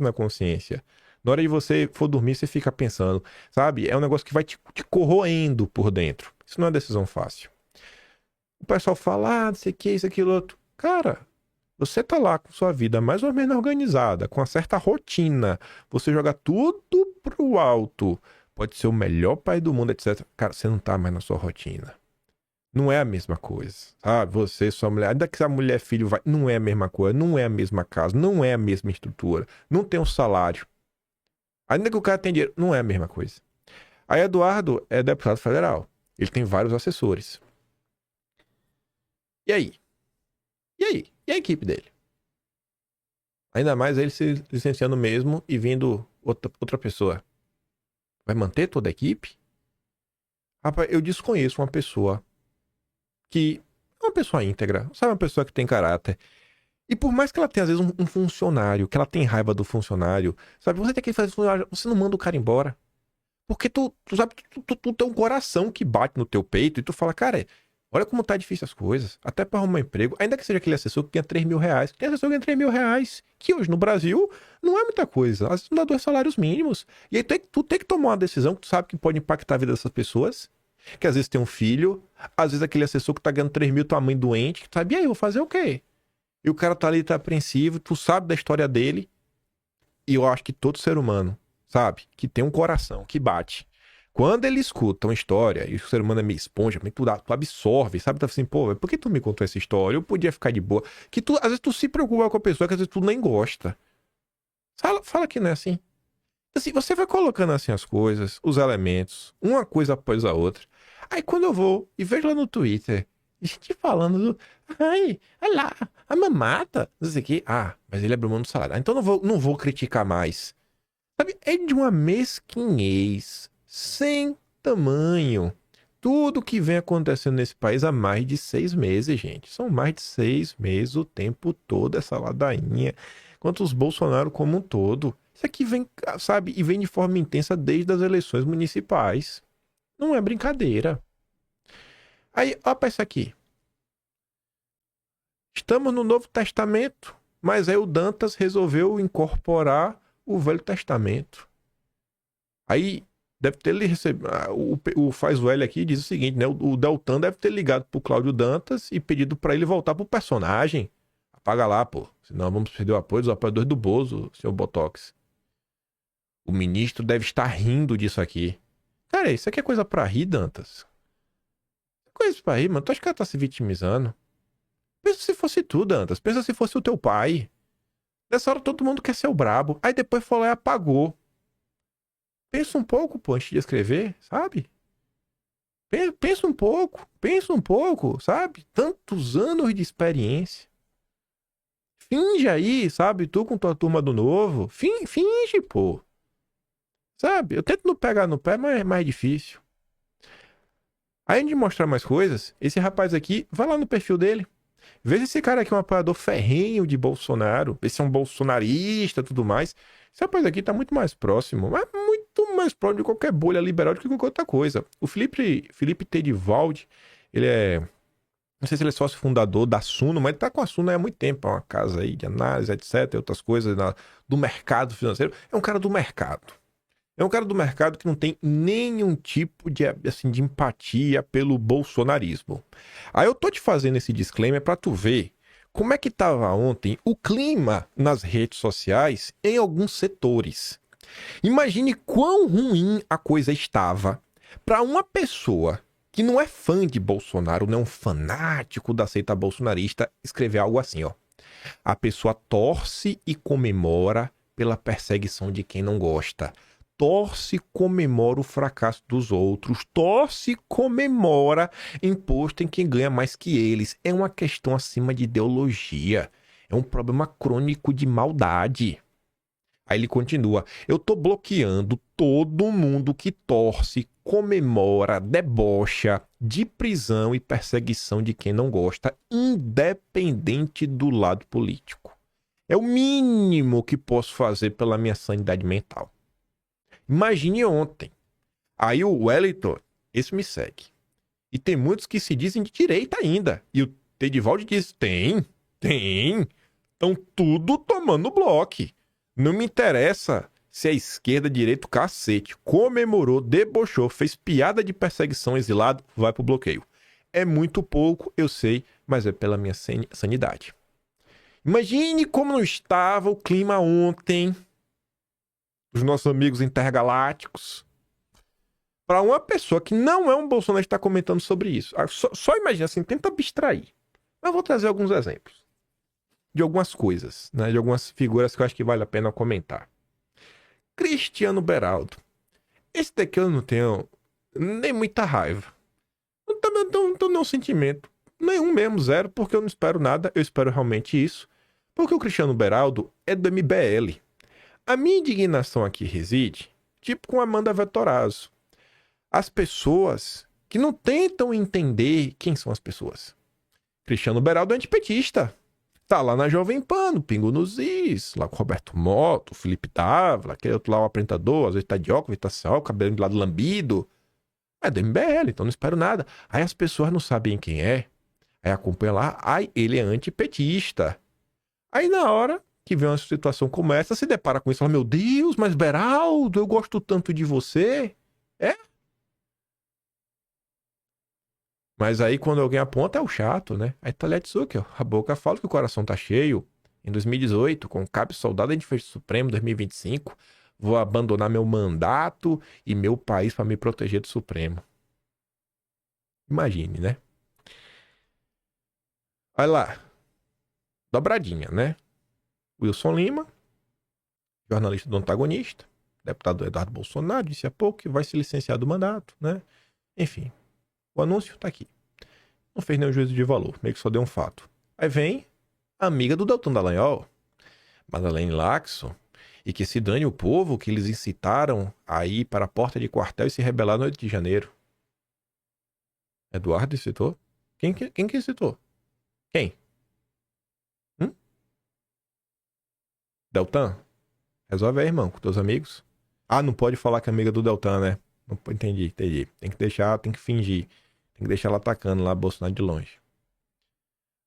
na consciência. Na hora de você for dormir, você fica pensando, sabe? É um negócio que vai te corroendo por dentro. Isso não é uma decisão fácil. O pessoal fala, não sei o que, isso, aquilo, outro. Cara, você tá lá com sua vida mais ou menos organizada, com uma certa rotina. Você joga tudo pro alto. Pode ser o melhor pai do mundo, etc. Cara, você não tá mais na sua rotina. Não é a mesma coisa, sabe? Você, sua mulher, ainda que a mulher, filho, vai, não é a mesma coisa, não é a mesma casa, não é a mesma estrutura, não tem um salário. Ainda que o cara tenha dinheiro, não é a mesma coisa. Aí Eduardo é deputado federal, ele tem vários assessores. E aí? E a equipe dele? Ainda mais ele se licenciando mesmo e vindo outra pessoa. Vai manter toda a equipe? Rapaz, eu desconheço uma pessoa que é uma pessoa íntegra, sabe, uma pessoa que tem caráter. E por mais que ela tenha, às vezes, um funcionário, que ela tem raiva do funcionário, sabe, você tem que fazer funcionário, você não manda o cara embora. Porque tu sabe, tu tem um coração que bate no teu peito e tu fala, cara, olha como tá difícil as coisas, até para arrumar emprego, ainda que seja aquele assessor que ganha 3 mil reais, tem assessor que ganha 3 mil reais, que hoje no Brasil não é muita coisa, às vezes não dá 2 salários mínimos. E aí tu tem que tomar uma decisão que tu sabe que pode impactar a vida dessas pessoas, que às vezes tem um filho, às vezes aquele assessor que tá ganhando 3 mil, tua mãe doente, que tu sabe, e aí, eu vou fazer o quê? E o cara tá ali, tá apreensivo, tu sabe da história dele, e eu acho que todo ser humano, sabe, que tem um coração, que bate. Quando ele escuta uma história, e o ser humano é meio esponja, tu absorve, sabe, tá assim, pô, por que tu me contou essa história? Eu podia ficar de boa. Que tu, às vezes tu se preocupa com a pessoa, que às vezes tu nem gosta. Fala que não é assim. Assim, você vai colocando assim as coisas, os elementos, uma coisa após a outra. Aí quando eu vou e vejo lá no Twitter, gente falando do... Ai, olha lá, a mamata, não sei o quê. Ah, mas ele abriu mão do salário. Então não vou criticar mais. Sabe, é de uma mesquinhez sem tamanho. tudo que vem acontecendo nesse país há mais de 6 meses, gente. São mais de 6 meses o tempo todo, essa ladainha. Quanto os Bolsonaro como um todo. Isso aqui vem, sabe, e vem de forma intensa desde as eleições municipais. Não é brincadeira. Aí, ó pra isso aqui. Estamos no Novo Testamento, mas aí o Dantas resolveu incorporar o Velho Testamento. Aí deve ter ele recebido. O Faz o L aqui diz o seguinte, né? O Deltan deve ter ligado pro Cláudio Dantas e pedido pra ele voltar pro personagem. Apaga lá, pô. Senão vamos perder o apoio dos apoiadores do Bozo, seu Botox. O ministro deve estar rindo disso aqui. Cara, isso aqui é coisa pra rir, Dantas. Coisa pra rir, mano. Tu acha que ela tá se vitimizando? Pensa se fosse tu, Dantas. Pensa se fosse o teu pai. Nessa hora todo mundo quer ser o brabo. Aí depois foi lá e apagou. Pensa um pouco, pô, antes de escrever, sabe? Pensa um pouco, sabe? Tantos anos de experiência. Finge aí, sabe? Tu com tua turma do novo. Finge, pô. Sabe? Eu tento não pegar no pé, mas é mais difícil. Aí, antes de mostrar mais coisas, esse rapaz aqui, vai lá no perfil dele. Vê se esse cara aqui é um apoiador ferrenho de Bolsonaro. Vê se é um bolsonarista e tudo mais. Esse rapaz aqui tá muito mais próximo. Mas muito mais próximo de qualquer bolha liberal do que qualquer outra coisa. O Felipe Tedivaldi, ele é... Não sei se ele é sócio fundador da Suno, mas ele tá com a Suno há muito tempo. É uma casa aí de análise, etc. Outras coisas do mercado financeiro. É um cara do mercado. É um cara do mercado que não tem nenhum tipo de empatia pelo bolsonarismo. Aí eu tô te fazendo esse disclaimer pra tu ver como é que tava ontem o clima nas redes sociais em alguns setores. Imagine quão ruim a coisa estava pra uma pessoa que não é fã de Bolsonaro, não é um fanático da seita bolsonarista, escrever algo assim, ó. A pessoa torce e comemora pela perseguição de quem não gosta. Torce e comemora o fracasso dos outros. Torce e comemora imposto em quem ganha mais que eles. É uma questão acima de ideologia. É um problema crônico de maldade. Aí ele continua. Eu tô bloqueando todo mundo que torce, comemora, debocha de prisão e perseguição de quem não gosta, independente do lado político. É o mínimo que posso fazer pela minha sanidade mental. Imagine ontem. Aí o Wellington, esse me segue. E tem muitos que se dizem de direita ainda. E o Tedivaldi diz, tem. Estão tudo tomando bloco. Não me interessa se é esquerda, direita, cacete. Comemorou, debochou, fez piada de perseguição, exilado, vai pro bloqueio. É muito pouco, eu sei, mas é pela minha sanidade. Imagine como não estava o clima ontem... os nossos amigos intergalácticos, para uma pessoa que não é um bolsonarista estar comentando sobre isso. Só imagina assim, tenta abstrair. Mas eu vou trazer alguns exemplos de algumas coisas, né? De algumas figuras que eu acho que vale a pena comentar. Cristiano Beraldo. Esse daqui eu não tenho nem muita raiva. Não tenho nenhum sentimento. Nenhum mesmo, zero, porque eu não espero nada. Eu espero realmente isso. Porque o Cristiano Beraldo é do MBL. A minha indignação aqui reside, tipo com Amanda Vettorazzo. As pessoas que não tentam entender quem são as pessoas. Cristiano Beraldo é antipetista. Tá lá na Jovem Pan, no Pingo nos Is, lá com o Roberto Motto, o Felipe Dávila, aquele outro lá, o apresentador, às vezes tá de óculos, tá sem óculos, cabelo de lado lambido. É do MBL, então não espero nada. Aí as pessoas não sabem quem é. Aí acompanha lá, ele é antipetista. Aí na hora que vê uma situação como essa, se depara com isso, fala, meu Deus, mas Beraldo, eu gosto tanto de você. É? Mas aí quando alguém aponta é o chato, né? Aí tá Letsuki, ó, a boca fala que o coração tá cheio. Em 2018, com Cabo Soldado em Defesa do Supremo, 2025, vou abandonar meu mandato e meu país para me proteger do Supremo. Imagine, né? Olha lá. Dobradinha, né? Wilson Lima, jornalista do Antagonista, deputado Eduardo Bolsonaro, disse há pouco que vai se licenciar do mandato, né? Enfim, o anúncio tá aqui. Não fez nenhum juízo de valor, meio que só deu um fato. Aí vem a amiga do Deltan Dallagnol, Madeleine Lacson, e que se dane o povo que eles incitaram a ir para a porta de quartel e se rebelar no 8 de janeiro. Eduardo citou? Quem que citou? Quem? Deltan? Resolve aí, irmão, com teus amigos. Ah, não pode falar que é amiga do Deltan, né? Não, entendi. Tem que fingir. Tem que deixar ela atacando lá Bolsonaro de longe.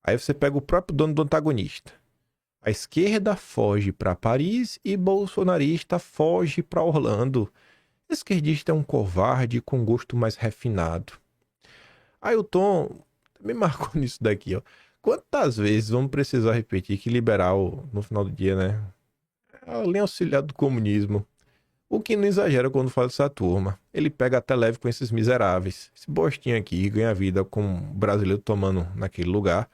Aí você pega o próprio dono do antagonista. A esquerda foge para Paris e bolsonarista foge para Orlando. Esquerdista é um covarde com gosto mais refinado. Aí o Tom me marcou nisso daqui, ó. Quantas vezes vamos precisar repetir que liberal, no final do dia, né? É a linha auxiliar do comunismo. O que não exagera quando fala dessa turma. Ele pega até leve com esses miseráveis. Esse bostinho aqui ganha vida com um brasileiro tomando naquele lugar.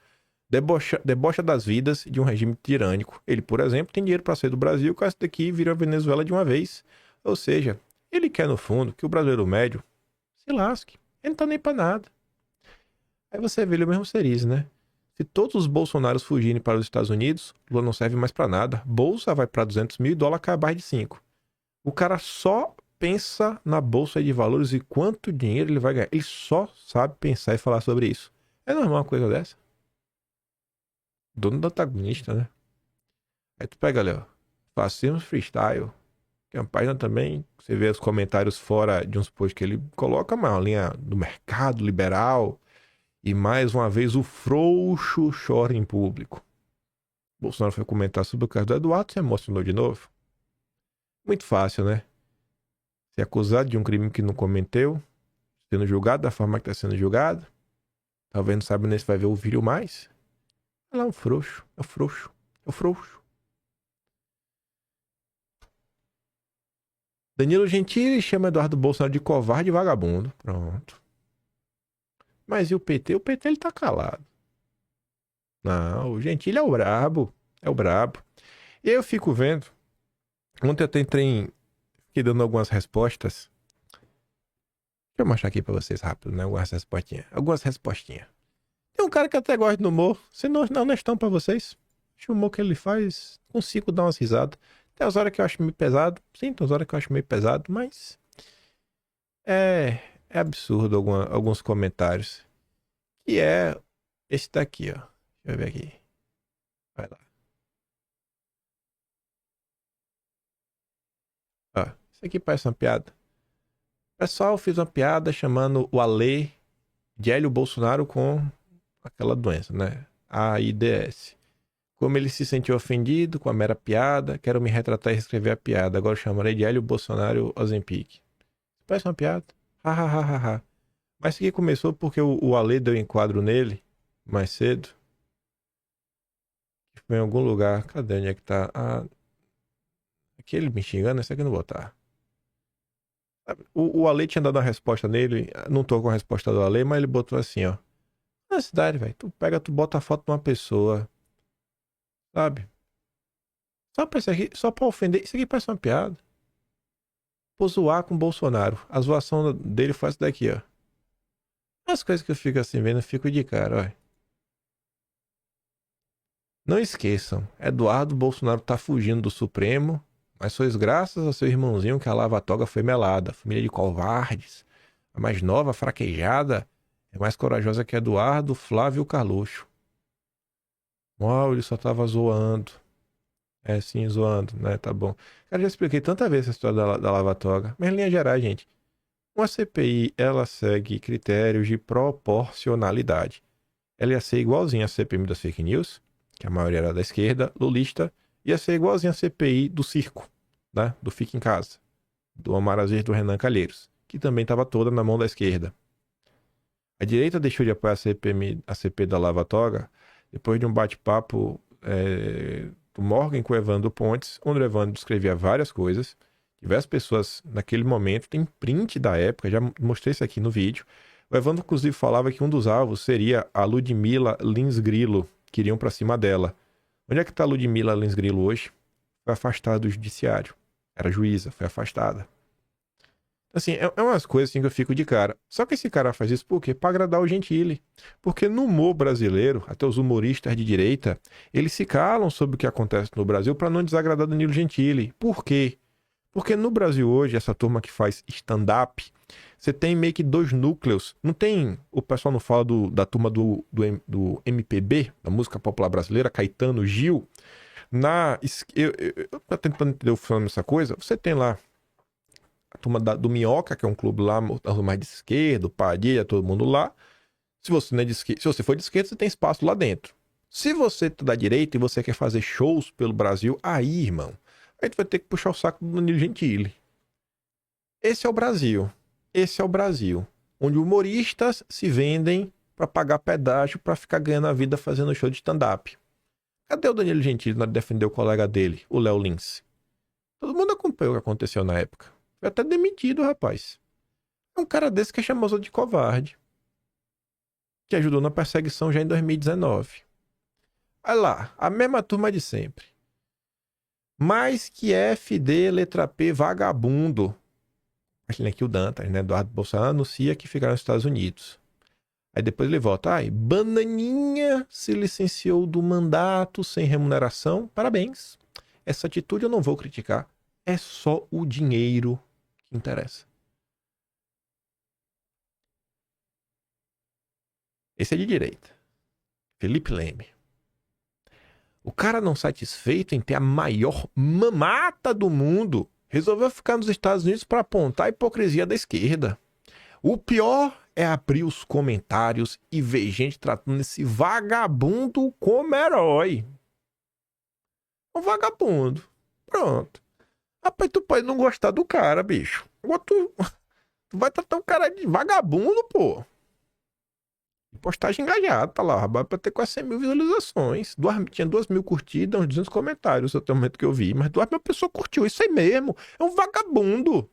Debocha das vidas de um regime tirânico. Ele, por exemplo, tem dinheiro para sair do Brasil, caso daqui vira a Venezuela de uma vez. Ou seja, ele quer, no fundo, que o brasileiro médio se lasque. Ele não tá nem pra nada. Aí você vê ele mesmo seriz, né? Se todos os bolsonaros fugirem para os Estados Unidos, Lula não serve mais pra nada. Bolsa vai pra 200 mil e dólar cai abaixo de 5. O cara só pensa na bolsa de valores e quanto dinheiro ele vai ganhar. Ele só sabe pensar e falar sobre isso. É normal uma coisa dessa? Dono do antagonista, né? Aí tu pega ali, ó. Fascismo freestyle. Que é uma página também, você vê os comentários fora de uns posts que ele coloca, mas uma linha do mercado liberal. E mais uma vez o frouxo chora em público. Bolsonaro foi comentar sobre o caso do Eduardo, se emocionou de novo. Muito fácil, né? Ser acusado de um crime que não cometeu, sendo julgado da forma que está sendo julgado. Talvez não saiba nem se vai ver o vídeo mais. Ela é um frouxo, é o frouxo, é o frouxo. Danilo Gentili chama Eduardo Bolsonaro de covarde e vagabundo. Pronto. Mas e o PT? O PT ele tá calado. Não, o Gentili é o brabo. É o brabo. E aí eu fico vendo. Ontem eu fiquei dando algumas respostas. Deixa eu mostrar aqui pra vocês rápido, né? Algumas respostinhas. Tem um cara que até gosta do humor. Se não é honestão pra vocês. Acho o humor que ele faz, consigo dar umas risadas. Tem umas horas que eu acho meio pesado. Sim, tem umas horas que eu acho meio pesado, mas... É absurdo alguns comentários. Que é esse daqui, ó. Deixa eu ver aqui. Vai lá. Ó, isso aqui parece uma piada. Pessoal, fiz uma piada chamando o Alê de Hélio Bolsonaro com aquela doença, né? AIDS. Como ele se sentiu ofendido com a mera piada, quero me retratar e reescrever a piada. Agora chamarei de Hélio Bolsonaro Ozempic. Parece uma piada. Ha. Mas isso aqui começou porque o Ale deu enquadro nele mais cedo. Foi em algum lugar. Cadê? Onde é que tá? Aqui ele me xingando, esse aqui eu não vou botar. O Ale tinha dado uma resposta nele. Não tô com a resposta do Ale, mas ele botou assim, ó. Na cidade, velho. Tu bota a foto de uma pessoa. Sabe? Só pra isso aqui, só pra ofender. Isso aqui parece uma piada. Vou zoar com o Bolsonaro. A zoação dele foi essa daqui, ó. As coisas que eu fico assim vendo, eu fico de cara, ó. Não esqueçam, Eduardo Bolsonaro tá fugindo do Supremo, mas foi graças ao seu irmãozinho que a lava-toga foi melada. Família de covardes. A mais nova, fraquejada, é mais corajosa que Eduardo, Flávio Carluxo. Uau, ele só tava zoando. É, sim, zoando, né? Tá bom. Cara, já expliquei tanta vez essa história da lava-toga. Mas em linha geral, gente, uma CPI, ela segue critérios de proporcionalidade. Ela ia ser igualzinha à CPI das fake news, que a maioria era da esquerda, lulista, ia ser igualzinha à CPI do circo, né? Do Fica em Casa, do Omar Aziz e do Renan Calheiros, que também estava toda na mão da esquerda. A direita deixou de apoiar a CPI da lava-toga depois de um bate-papo do Morgan com o Evandro Pontes, onde o Evandro descrevia várias coisas. Diversas pessoas naquele momento, tem print da época, já mostrei isso aqui no vídeo. O Evandro, inclusive, falava que um dos alvos seria a Ludmila Lins Grillo, que iriam pra cima dela. Onde é que tá a Ludmila Lins Grillo hoje? Foi afastada do judiciário. Era juíza, foi afastada. Assim, é umas coisas assim que eu fico de cara. Só que esse cara faz isso por quê? Pra agradar o Gentili. Porque no humor brasileiro, até os humoristas de direita, eles se calam sobre o que acontece no Brasil pra não desagradar Danilo Gentili. Por quê? Porque no Brasil hoje, essa turma que faz stand-up, você tem meio que dois núcleos. Não tem... O pessoal não fala da turma do MPB, da música popular brasileira, Caetano, Gil. Eu tô tentando entender o fenômeno dessa coisa. Você tem lá a turma do Minhoca, que é um clube lá, mais de esquerda, Padilha, todo mundo lá. Se você for de esquerda, você tem espaço lá dentro. Se você tá da direita e você quer fazer shows pelo Brasil, aí, irmão, aí tu vai ter que puxar o saco do Danilo Gentili. Esse é o Brasil. Esse é o Brasil. Onde humoristas se vendem pra pagar pedágio pra ficar ganhando a vida fazendo show de stand-up. Cadê o Danilo Gentili na hora de defender o colega dele, o Léo Lins? Todo mundo acompanhou o que aconteceu na época. Foi até demitido, rapaz. É um cara desse que é chamado de covarde. Que ajudou na perseguição já em 2019. Olha lá, a mesma turma de sempre. Mais que FD, letra P, vagabundo. Aqui, aqui o Dantas, né? Eduardo Bolsonaro anuncia que ficará nos Estados Unidos. Aí depois ele volta. Ai, Bananinha se licenciou do mandato sem remuneração. Parabéns. Essa atitude eu não vou criticar. É só o dinheiro que interessa. Esse é de direita. Felipe Leme. O cara não satisfeito em ter a maior mamata do mundo, resolveu ficar nos Estados Unidos para apontar a hipocrisia da esquerda. O pior é abrir os comentários e ver gente tratando esse vagabundo como herói. Um vagabundo. Pronto. Rapaz, tu pode não gostar do cara, bicho. Agora tu vai tratar um cara de vagabundo, pô. Postagem engajada, tá lá, rapaz, pra ter quase 100 mil visualizações. Tinha 2 mil curtidas, uns 200 comentários até o momento que eu vi. Mas 2 mil pessoas curtiu, isso aí mesmo. É um vagabundo.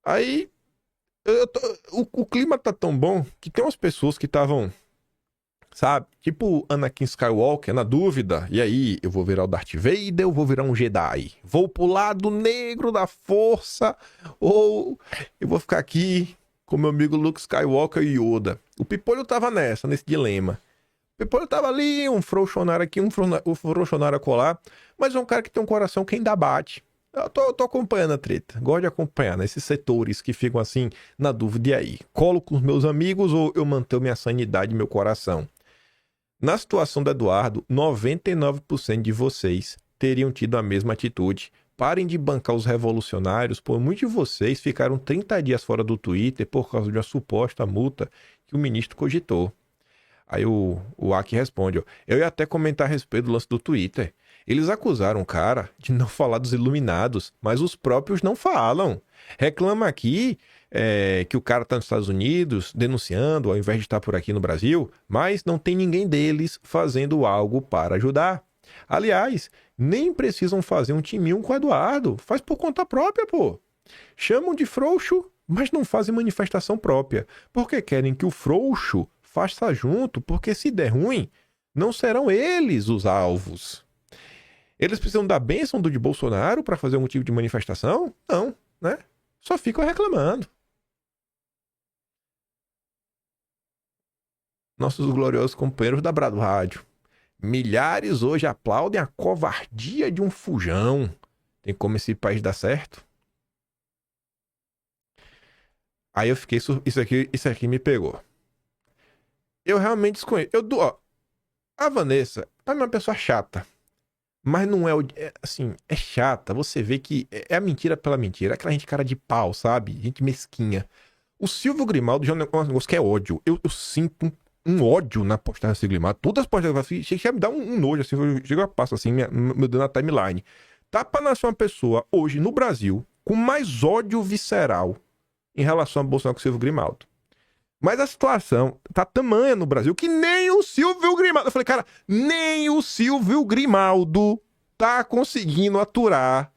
Aí, o clima tá tão bom que tem umas pessoas que estavam, sabe, tipo Anakin Skywalker, na dúvida. E aí, eu vou virar o Darth Vader, eu vou virar um Jedi. Vou pro lado negro da força, ou eu vou ficar aqui com meu amigo Luke Skywalker e Yoda. O Pipolho tava nesse dilema. O Pipolho tava ali, um frouxonário aqui, um frouxonário colar, mas é um cara que tem um coração que ainda bate. Eu tô acompanhando a treta. Gosto de acompanhar, né? Esses setores que ficam assim, na dúvida. E aí? Colo com os meus amigos ou eu mantenho minha sanidade e meu coração? Na situação do Eduardo, 99% de vocês teriam tido a mesma atitude. Parem de bancar os revolucionários, pois muitos de vocês ficaram 30 dias fora do Twitter por causa de uma suposta multa que o ministro cogitou. Aí o Aki responde, ó, eu ia até comentar a respeito do lance do Twitter. Eles acusaram o cara de não falar dos iluminados, mas os próprios não falam. Reclama aqui que o cara tá nos Estados Unidos denunciando, ao invés de estar por aqui no Brasil, mas não tem ninguém deles fazendo algo para ajudar. Aliás, nem precisam fazer um timinho com o Eduardo. Faz por conta própria, pô. Chamam de frouxo, mas não fazem manifestação própria. Porque querem que o frouxo faça junto, porque se der ruim, não serão eles os alvos. Eles precisam da bênção de Bolsonaro para fazer algum tipo de manifestação? Não, né? Só ficam reclamando. Nossos gloriosos companheiros da Brado Rádio. Milhares hoje aplaudem a covardia de um fujão. Tem como esse país dar certo? Aí eu fiquei... Isso aqui me pegou. Eu realmente desconheço. A Vanessa é uma pessoa chata. Mas não é... assim, é chata. Você vê que é a mentira pela mentira. Aquela gente cara de pau, sabe? Gente mesquinha. O Silvio Grimaldo já é um negócio que é ódio. Eu sinto um ódio na postagem do Silvio Grimaldo. Todas as postagens assim, chega a me dar um nojo, assim, eu passo assim, meu dedo na timeline. Tá pra nascer uma pessoa hoje no Brasil com mais ódio visceral em relação a Bolsonaro que o Silvio Grimaldo. Mas a situação tá tamanha no Brasil que nem o Silvio Grimaldo... Eu falei, cara, nem o Silvio Grimaldo tá conseguindo aturar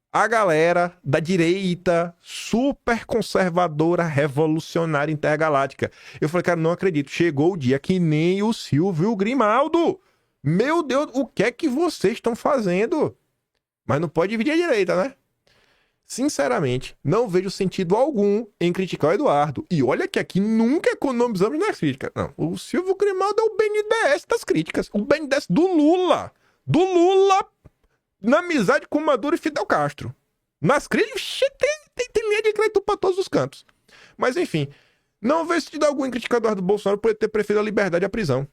a galera da direita super conservadora, revolucionária, intergaláctica. Eu falei, cara, não acredito. Chegou o dia que nem o Silvio Grimaldo. Meu Deus, o que é que vocês estão fazendo? Mas não pode dividir a direita, né? Sinceramente, não vejo sentido algum em criticar o Eduardo. E olha que aqui nunca economizamos nas críticas. Não, o Silvio Grimaldo é o BNDES das críticas. O BNDES do Lula. Do Lula na amizade com Maduro e Fidel Castro. Nas críticas, tem linha de crédito pra todos os cantos. Mas enfim, não vejo sentido algum em criticar Eduardo Bolsonaro por ele ter preferido a liberdade à prisão.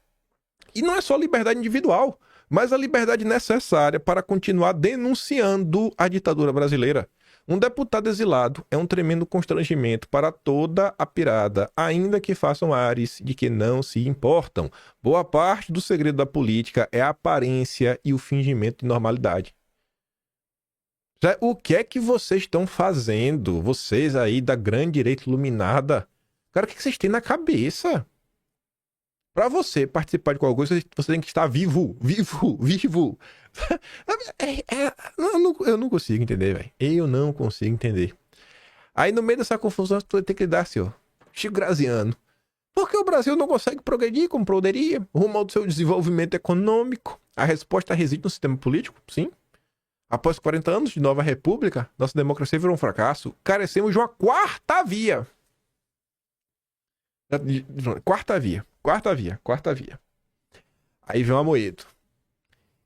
E não é só liberdade individual, mas a liberdade necessária para continuar denunciando a ditadura brasileira. Um deputado exilado é um tremendo constrangimento para toda a pirada, ainda que façam ares de que não se importam. Boa parte do segredo da política é a aparência e o fingimento de normalidade. O que é que vocês estão fazendo? Vocês aí da grande direita iluminada. Cara, o que vocês têm na cabeça? Para você participar de qualquer coisa, você tem que estar vivo. Eu não consigo entender, velho. Eu não consigo entender. Aí no meio dessa confusão, você tem que dar assim, ó. Chico Graziano. Por que o Brasil não consegue progredir como poderia? Rumo ao seu desenvolvimento econômico? A resposta reside no sistema político? Sim. Após 40 anos de nova república, nossa democracia virou um fracasso. Carecemos de uma quarta via. Quarta via. Aí vem o Amoedo.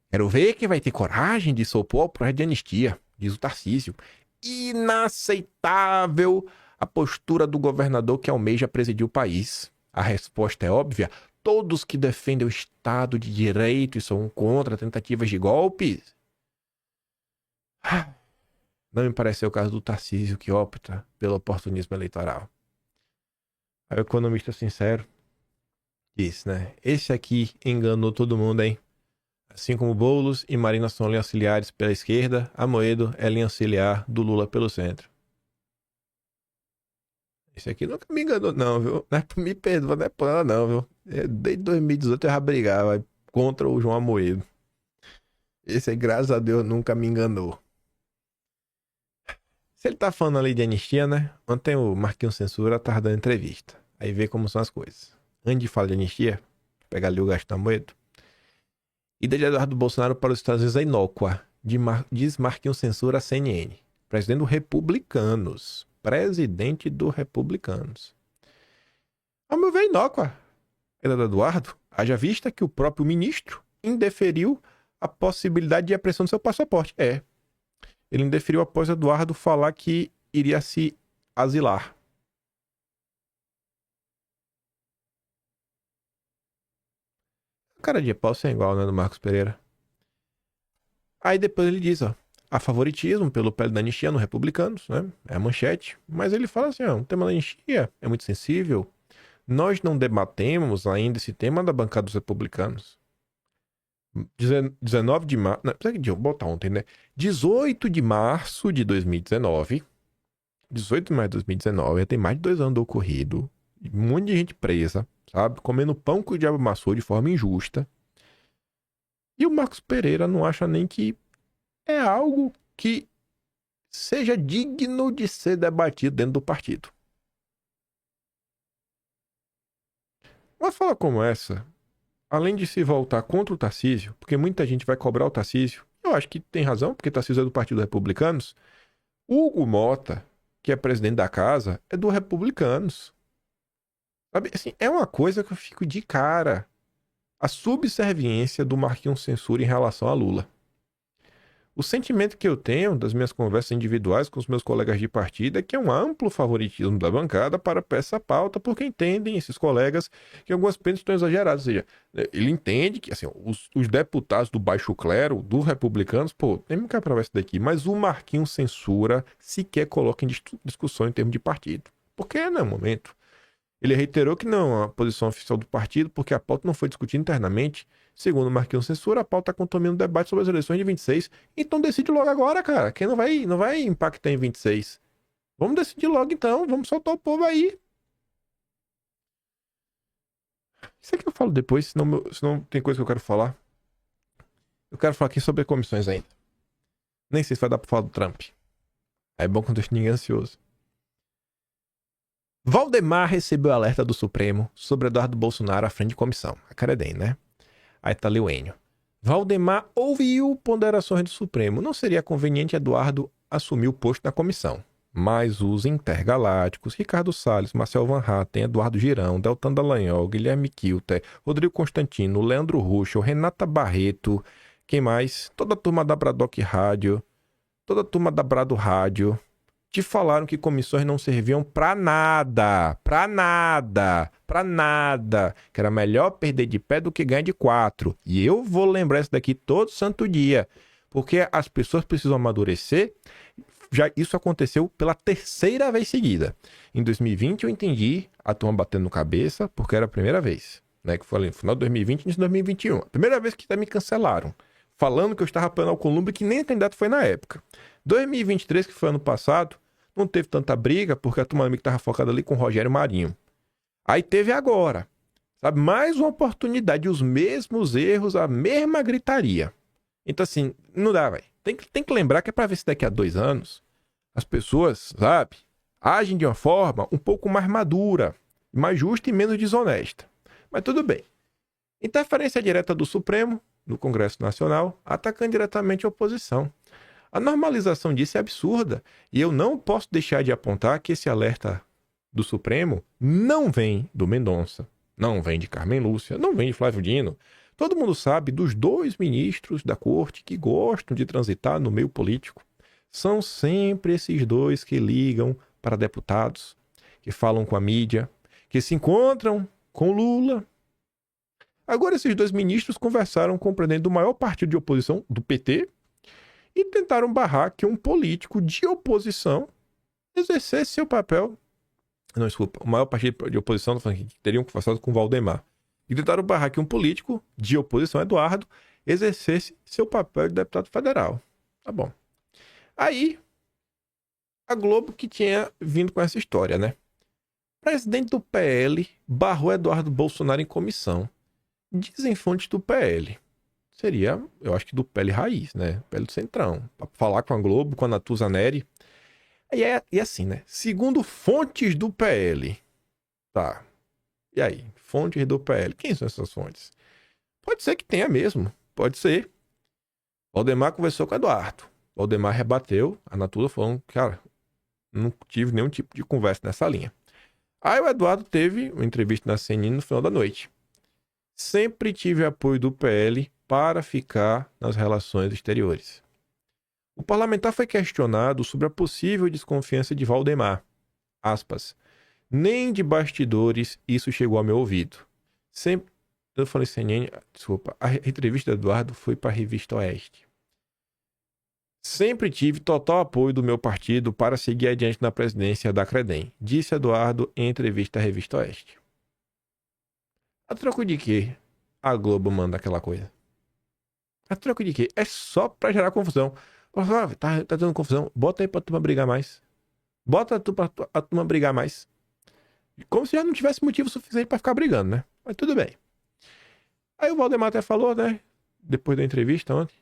Quero ver quem vai ter coragem de se opor ao projeto de anistia, diz o Tarcísio. Inaceitável a postura do governador que almeja presidir o país. A resposta é óbvia. Todos que defendem o Estado de Direito e são contra tentativas de golpes. Não me parece ser o caso do Tarcísio, que opta pelo oportunismo eleitoral. Aí o economista sincero disse, né? Esse aqui enganou todo mundo, hein? Assim como Boulos e Marina são linhas auxiliares pela esquerda, Amoedo é linha auxiliar do Lula pelo centro. Esse aqui nunca me enganou, não, viu? Não é, me perdoa, não é por nada, não, viu? Desde 2018 eu já brigava contra o João Amoedo. Esse aí, graças a Deus, nunca me enganou. Se ele tá falando ali de anistia, né? Ontem o Marquinhos Censura tava dando entrevista. Aí vê como são as coisas. Antes de falar de anistia, pegar ali o gasto Amoedo. Ida de Eduardo Bolsonaro para os Estados Unidos é inócua, diz Marquinhos Censura à CNN. Presidente do Republicanos. Ao meu ver, inócua. Eduardo, haja vista que o próprio ministro indeferiu a possibilidade de apreensão do seu passaporte. Ele indeferiu após Eduardo falar que iria se asilar. Cara de pau sem igual, né, do Marcos Pereira. Aí depois ele diz, ó, há favoritismo pelo pele da anistia no Republicanos, né? É a manchete. Mas ele fala assim, ó, o tema da anistia é muito sensível. Nós não debatemos ainda esse tema da bancada dos republicanos. 19 de março... Não, precisa de eu botar ontem, né? 18 de março de 2019. 18 de março de 2019. Já tem mais de 2 anos do ocorrido. Um monte de gente presa, sabe? Comendo pão que o diabo amassou de forma injusta. E o Marcos Pereira não acha nem que é algo que seja digno de ser debatido dentro do partido. Uma fala como essa, além de se voltar contra o Tarcísio, porque muita gente vai cobrar o Tarcísio, eu acho que tem razão, porque Tarcísio é do Partido Republicanos. Hugo Mota, que é presidente da casa, é do Republicanos. Sabe, assim, é uma coisa que eu fico de cara. A subserviência do Marquinhos Censura em relação a Lula. O sentimento que eu tenho das minhas conversas individuais com os meus colegas de partido é que é um amplo favoritismo da bancada para essa pauta, porque entendem esses colegas que algumas penas estão exageradas. Ou seja, ele entende que assim, os deputados do baixo clero, dos republicanos, tem que aprovar isso daqui, mas o Marquinhos Censura sequer coloca em discussão em termos de partido. Porque não é o momento. Ele reiterou que não é a posição oficial do partido, porque a pauta não foi discutida internamente. Segundo Marquinhos Censura, a pauta está contaminando o debate sobre as eleições de 26. Então decide logo agora, cara. Quem não vai impactar em 26. Vamos decidir logo então. Vamos soltar o povo aí. Isso aqui eu falo depois, senão tem coisa que eu quero falar. Eu quero falar aqui sobre comissões ainda. Nem sei se vai dar pra falar do Trump. É bom quando deixa ninguém ansioso. Valdemar recebeu alerta do Supremo sobre Eduardo Bolsonaro à frente de comissão. A cara é dele, né? Aí tá ali o Enio. Valdemar ouviu ponderações do Supremo. Não seria conveniente Eduardo assumir o posto na comissão. Mas os intergalácticos, Ricardo Salles, Marcel Van Hatten, Eduardo Girão, Deltan Dallagnol, Guilherme Kilter, Rodrigo Constantino, Leandro Ruschel, Renata Barreto, quem mais? Toda a turma da Bradock Rádio, toda a turma da Brado Rádio, te falaram que comissões não serviam pra nada, que era melhor perder de pé do que ganhar de 4. E eu vou lembrar isso daqui todo santo dia, porque as pessoas precisam amadurecer. Já isso aconteceu pela 3ª vez seguida. Em 2020 eu entendi a turma batendo no cabeça, porque era a primeira vez, né? Que foi no final de 2020 e início de 2021. A primeira vez que me cancelaram, falando que eu estava apoiando Alcolumbre, que nem a candidato foi na época. 2023, que foi ano passado, não teve tanta briga, porque a turma que estava focada ali com o Rogério Marinho. Aí teve agora, sabe? Mais uma oportunidade, os mesmos erros, a mesma gritaria. Então assim, não dá, velho. Tem que lembrar que é para ver se daqui a 2 anos as pessoas, sabe, agem de uma forma um pouco mais madura, mais justa e menos desonesta. Mas tudo bem. Interferência direta do Supremo no Congresso Nacional, atacando diretamente a oposição. A normalização disso é absurda. E eu não posso deixar de apontar que esse alerta do Supremo não vem do Mendonça, não vem de Carmen Lúcia, não vem de Flávio Dino. Todo mundo sabe dos 2 ministros da corte que gostam de transitar no meio político. São sempre esses 2 que ligam para deputados, que falam com a mídia, que se encontram com Lula. Agora esses 2 ministros conversaram com o presidente do maior partido de oposição, do PT, e tentaram barrar que um político de oposição exercesse seu papel. Não, desculpa, o maior partido de oposição que teriam conversado com o Valdemar. E tentaram barrar que um político de oposição, Eduardo, exercesse seu papel de deputado federal. Tá bom. Aí, a Globo que tinha vindo com essa história, né? O presidente do PL barrou Eduardo Bolsonaro em comissão. Dizem fontes do PL. Seria, eu acho que do PL Raiz, né? PL do Centrão. Pra falar com a Globo, com a Natuza Neri. E assim, né? Segundo fontes do PL. Tá. E aí? Fontes do PL. Quem são essas fontes? Pode ser que tenha mesmo. Pode ser. Valdemar conversou com o Eduardo. Valdemar rebateu. A Natuza falou, cara, não tive nenhum tipo de conversa nessa linha. Aí o Eduardo teve uma entrevista na CNN no final da noite. Sempre tive apoio do PL para ficar nas relações exteriores. O parlamentar foi questionado sobre a possível desconfiança de Valdemar. Aspas. Nem de bastidores isso chegou ao meu ouvido. Sempre... Eu falei CNN... Desculpa. A entrevista do Eduardo foi para a Revista Oeste. Sempre tive total apoio do meu partido para seguir adiante na presidência da Credem, disse Eduardo em entrevista à Revista Oeste. A troco de quê a Globo manda aquela coisa? A troco de quê? É só para gerar confusão. Tá dando confusão. Bota aí pra turma brigar mais. Bota a turma brigar mais. Como se já não tivesse motivo suficiente para ficar brigando, né? Mas tudo bem. Aí o Valdemar até falou, né? Depois da entrevista ontem.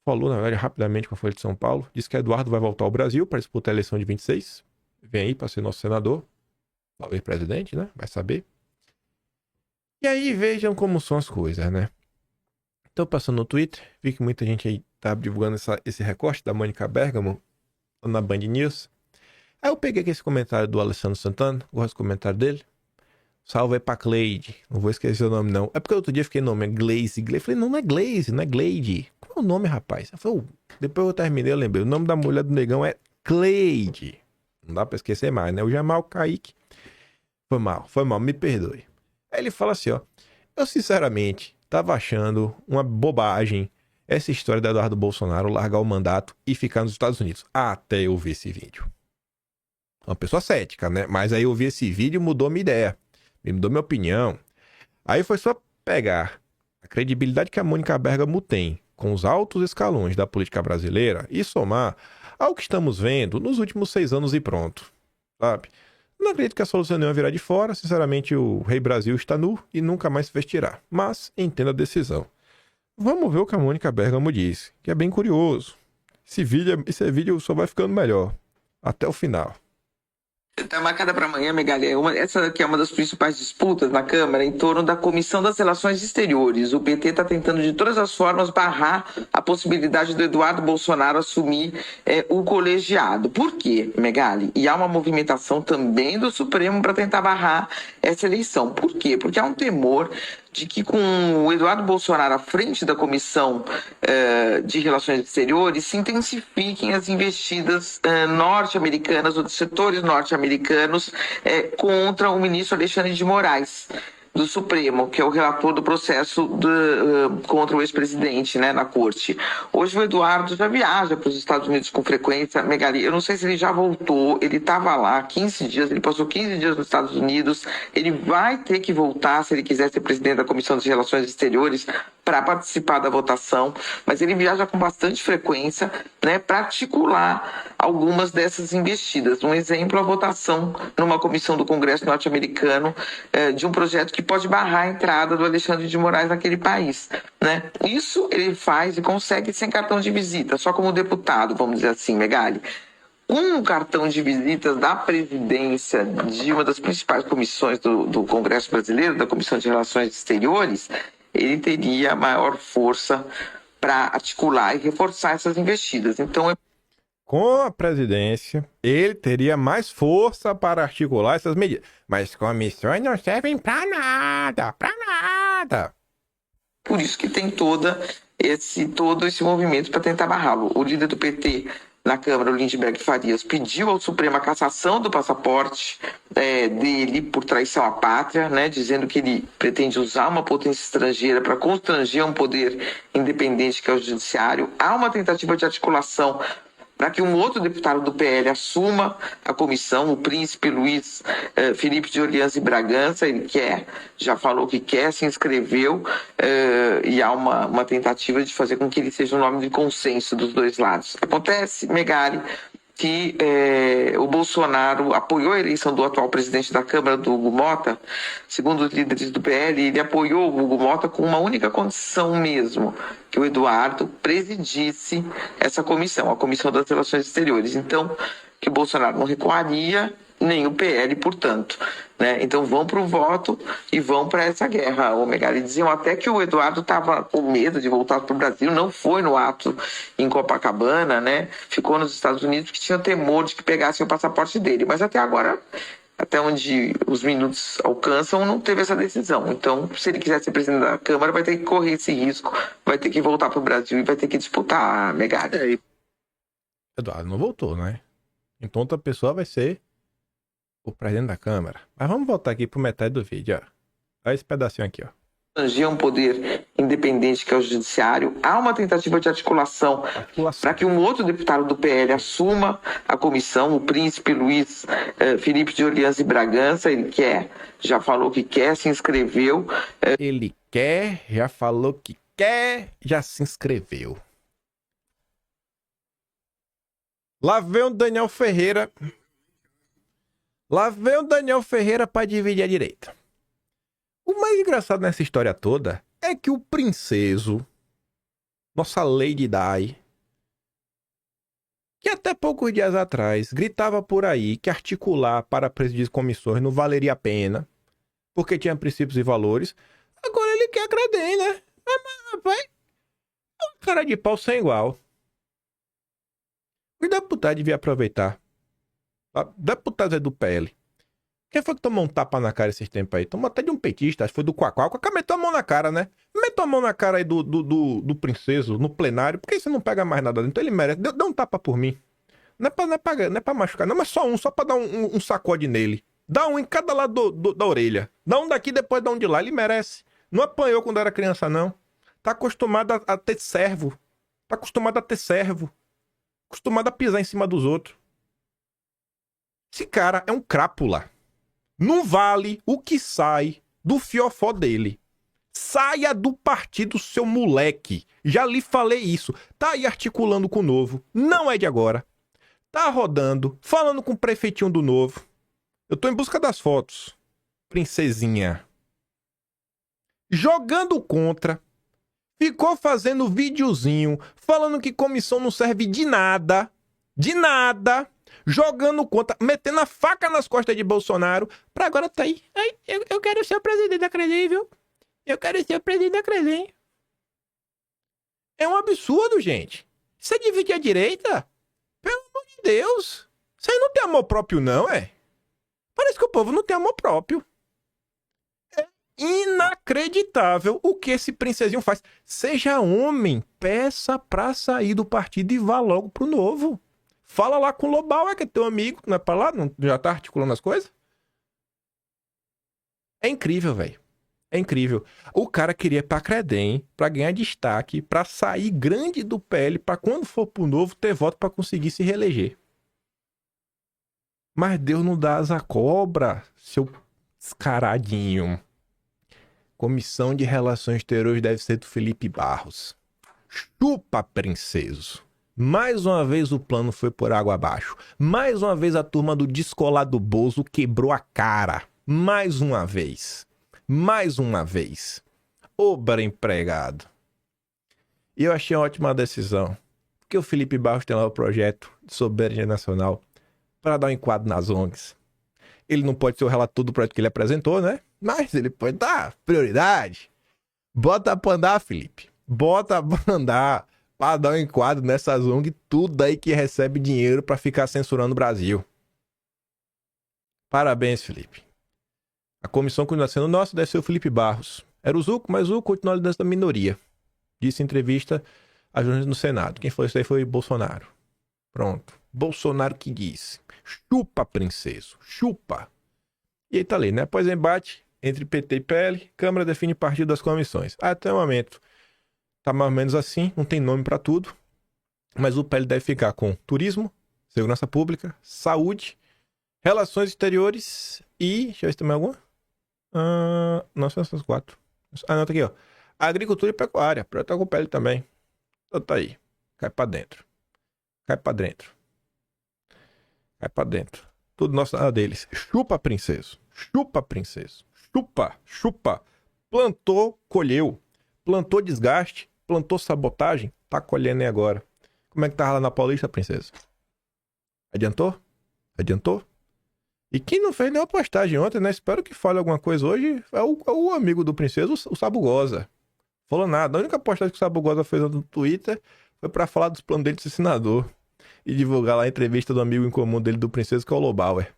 Falou, na verdade, rapidamente com a Folha de São Paulo. Disse que Eduardo vai voltar ao Brasil para disputar a eleição de 26. Vem aí para ser nosso senador. Talvez presidente, né? Vai saber. E aí vejam como são as coisas, né? Tô passando no Twitter. Vi que muita gente aí tá divulgando esse recorte da Mônica Bergamo na Band News. Aí eu peguei aqui esse comentário do Alessandro Santana. Gosto do comentário dele. Salve aí pra Cleide. Não vou esquecer o nome, não. É porque outro dia eu fiquei no nome, é Glaze. Eu falei, não é Glaze, não é Gleide. Qual é o nome, rapaz? Eu falei, depois eu terminei, eu lembrei. O nome da mulher do negão é Cleide. Não dá pra esquecer mais, né? O Jamal Kaique. Foi mal, me perdoe. Aí ele fala assim, ó. Eu, sinceramente, tava achando uma bobagem essa história do Eduardo Bolsonaro largar o mandato e ficar nos Estados Unidos. Até eu ver esse vídeo. Uma pessoa cética, né? Mas aí eu vi esse vídeo e mudou minha ideia. Mudou minha opinião. Aí foi só pegar a credibilidade que a Mônica Bergamo tem com os altos escalões da política brasileira e somar ao que estamos vendo nos últimos 6 anos e pronto. Sabe? Não acredito que a solução nenhuma virá de fora. Sinceramente, o Rei Brasil está nu e nunca mais se vestirá. Mas entenda a decisão. Vamos ver o que a Mônica Bergamo diz, que é bem curioso. Esse vídeo só vai ficando melhor. Até o final. Está marcada para amanhã, Megali. Essa aqui é uma das principais disputas na Câmara em torno da Comissão das Relações Exteriores. O PT está tentando de todas as formas barrar a possibilidade do Eduardo Bolsonaro assumir o colegiado. Por quê, Megali? E há uma movimentação também do Supremo para tentar barrar essa eleição. Por quê? Porque há um temor de que com o Eduardo Bolsonaro à frente da Comissão de Relações Exteriores se intensifiquem as investidas norte-americanas ou de setores norte-americanos contra o ministro Alexandre de Moraes, do Supremo, que é o relator do processo contra o ex-presidente, né, na corte. Hoje o Eduardo já viaja para os Estados Unidos com frequência. Megali, eu não sei se ele já voltou, ele estava lá 15 dias, ele passou 15 dias nos Estados Unidos, ele vai ter que voltar se ele quiser ser presidente da Comissão de Relações Exteriores para participar da votação, mas ele viaja com bastante frequência, né, para articular algumas dessas investidas. Um exemplo, a votação numa comissão do Congresso norte-americano de um projeto que pode barrar a entrada do Alexandre de Moraes naquele país, né? Isso ele faz e consegue sem cartão de visita, só como deputado, vamos dizer assim, Megali. Com o cartão de visitas da presidência de uma das principais comissões do Congresso brasileiro, da Comissão de Relações Exteriores, ele teria maior força para articular e reforçar essas investidas. Então, com a presidência, ele teria mais força para articular essas medidas. Mas comissões não servem para nada, para nada. Por isso que tem todo esse movimento para tentar barrá-lo. O líder do PT na Câmara, o Lindbergh Farias, pediu ao Supremo a cassação do passaporte dele por traição à pátria, né, dizendo que ele pretende usar uma potência estrangeira para constranger um poder independente que é o judiciário. Há uma tentativa de articulação para que um outro deputado do PL assuma a comissão, o príncipe Luiz Felipe de Orleans e Bragança. Ele já falou que quer, se inscreveu, e há uma tentativa de fazer com que ele seja um nome de consenso dos dois lados. Acontece, Megali, que o Bolsonaro apoiou a eleição do atual presidente da Câmara, do Hugo Mota. Segundo os líderes do PL, ele apoiou o Hugo Mota com uma única condição mesmo, que o Eduardo presidisse essa comissão, a Comissão das Relações Exteriores. Então, que o Bolsonaro não recuaria, nem o PL, portanto, né? Então vão para o voto e vão para essa guerra. O Megali diziam até que o Eduardo estava com medo de voltar para o Brasil, não foi no ato em Copacabana, né? Ficou nos Estados Unidos porque tinha temor de que pegassem o passaporte dele. Mas até agora, até onde os minutos alcançam, não teve essa decisão. Então, se ele quiser ser presidente da Câmara, vai ter que correr esse risco, vai ter que voltar para o Brasil e vai ter que disputar a Megali. Eduardo não voltou, né? Então outra pessoa vai ser o presidente da Câmara. Mas vamos voltar aqui pro metade do vídeo, ó. Olha esse pedacinho aqui, ó. Um poder independente que é o judiciário. Há uma tentativa de articulação para que um outro deputado do PL assuma a comissão, o príncipe Luiz Felipe de Orleans e Bragança. Ele já falou que quer, se inscreveu. Ele quer, já falou que quer, já se inscreveu. Lá vem o Daniel Ferreira. Lá vem o Daniel Ferreira para dividir a direita. O mais engraçado nessa história toda é que o princeso, nossa Lady Di, que até poucos dias atrás gritava por aí que articular para presidir comissões não valeria a pena, porque tinha princípios e valores, agora ele quer agradar, né? Rapaz, é um cara de pau sem igual. Os deputados deviam aproveitar. Deputados do PL. Quem foi que tomou um tapa na cara esses tempos aí? Tomou até de um petista, acho que foi do Quacá. O Quacá meteu a mão na cara, né? Meteu a mão na cara aí do princeso no plenário. Por que você não pega mais nada? Então ele merece. Dê um tapa por mim. Não é pra machucar, não, mas só um, só pra dar um sacode nele. Dá um em cada lado da orelha. Dá um daqui, depois dá um de lá. Ele merece. Não apanhou quando era criança, não. Tá acostumado a ter servo. Tá acostumado a ter servo. Acostumado a pisar em cima dos outros. Esse cara é um crápula. Não vale o que sai do fiofó dele. Saia do partido, seu moleque. Já lhe falei isso. Tá aí articulando com o Novo. Não é de agora. Tá rodando, falando com o prefeitinho do Novo. Eu tô em busca das fotos. Princesinha. Jogando contra. Ficou fazendo videozinho, falando que comissão não serve de nada. De nada. Jogando contra, metendo a faca nas costas de Bolsonaro, pra agora tá aí. Ai, eu quero ser o presidente da Credem, viu? Eu quero ser o presidente da Credem. É um absurdo, gente. Você dividir a direita? Pelo amor de Deus. Isso aí não tem amor próprio, não, é? Parece que o povo não tem amor próprio. inacreditável o que esse princesinho faz. Seja homem, peça pra sair do partido e vá logo pro Novo. Fala lá com o Lobão, que é teu amigo, não é pra lá? Não, já tá articulando as coisas? É incrível, velho. É incrível. O cara queria ir pra Credem, pra ganhar destaque, pra sair grande do PL, pra quando for pro Novo ter voto pra conseguir se reeleger. Mas Deus não dá asa à cobra, seu descaradinho. Comissão de Relações Exteriores deve ser do Felipe Barros. Chupa, princeso. Mais uma vez o plano foi por água abaixo. Mais uma vez a turma do descolado Bozo quebrou a cara. Mais uma vez. Mais uma vez. Obra empregado. E eu achei uma ótima decisão. Porque o Felipe Barros tem lá o projeto de soberania nacional para dar um enquadro nas ONGs. Ele não pode ser o relator do projeto que ele apresentou, né? Mas ele pode dar prioridade. Bota pra andar, Felipe. Bota pra andar pra dar um enquadro nessas ONGs, tudo aí que recebe dinheiro pra ficar censurando o Brasil. Parabéns, Felipe. A comissão continua sendo nossa, deve ser o Felipe Barros. Era o Zuco, mas o Zuco continua liderando da minoria. Disse em entrevista a jornalista no Senado. Quem foi isso aí foi Bolsonaro. Pronto. Bolsonaro que disse. Chupa, princeso. Chupa. E aí tá ali, né? Após o embate entre PT e PL, Câmara define partido das comissões. Até o momento tá mais ou menos assim, não tem nome pra tudo. Mas o PL deve ficar com turismo, segurança pública, saúde, relações exteriores e... Deixa eu ver se tem mais alguma. Não, são essas 4. Não, tá aqui, ó. Agricultura e pecuária. Pra eu estar com o PL também. Então tá aí. Cai pra dentro. Cai pra dentro. Cai pra dentro. Tudo nosso nada deles. Chupa, princeso. Chupa, princeso. Chupa, chupa. Plantou, colheu. Plantou desgaste. Plantou sabotagem. Tá colhendo aí agora. Como é que tava lá na Paulista, princesa? Adiantou? Adiantou? E quem não fez nenhuma postagem ontem, né? Espero que fale alguma coisa hoje. É o amigo do princeso, o Sabugosa. Falou nada. A única postagem que o Sabugosa fez no Twitter foi pra falar dos planos dele de ser senador. E divulgar lá a entrevista do amigo em comum dele do princeso, que é o Lobauer.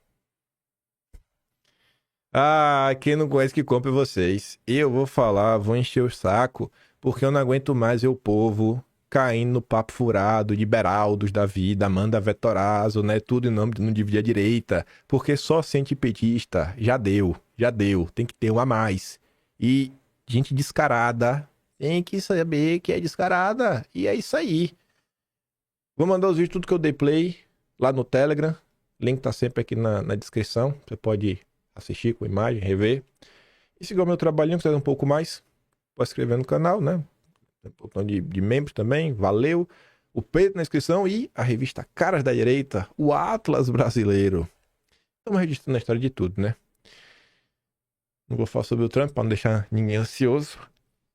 Ah, quem não conhece que compre vocês. Eu vou falar, vou encher o saco, porque eu não aguento mais ver o povo caindo no papo furado de Beraldos da vida, Amanda Vettorazzo, né? Tudo em nome de não dividir a direita. Porque só ser antipetista já deu. Tem que ter um a mais. E gente descarada tem que saber que é descarada. E é isso aí. Vou mandar os vídeos, tudo que eu dei play lá no Telegram. Link tá sempre aqui na descrição. Você pode assistir com imagem, rever. E siga o meu trabalhinho, que você dá um pouco mais. Pode se inscrever no canal, né? Tem um botão de membros também. Valeu. O peito na inscrição e a revista Caras da Direita, o Atlas Brasileiro. Estamos registrando a história de tudo, né? Não vou falar sobre o Trump para não deixar ninguém ansioso.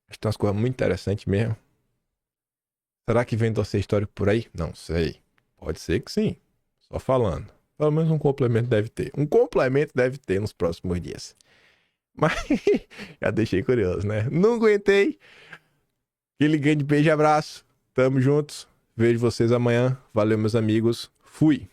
Acho que tem umas coisas muito interessantes mesmo. Será que vem dossiê histórico por aí? Não sei. Pode ser que sim. Só falando. Pelo menos um complemento deve ter. Um complemento deve ter nos próximos dias. Mas já deixei curioso, né? Não aguentei. Aquele grande beijo e abraço. Tamo juntos. Vejo vocês amanhã. Valeu, meus amigos. Fui.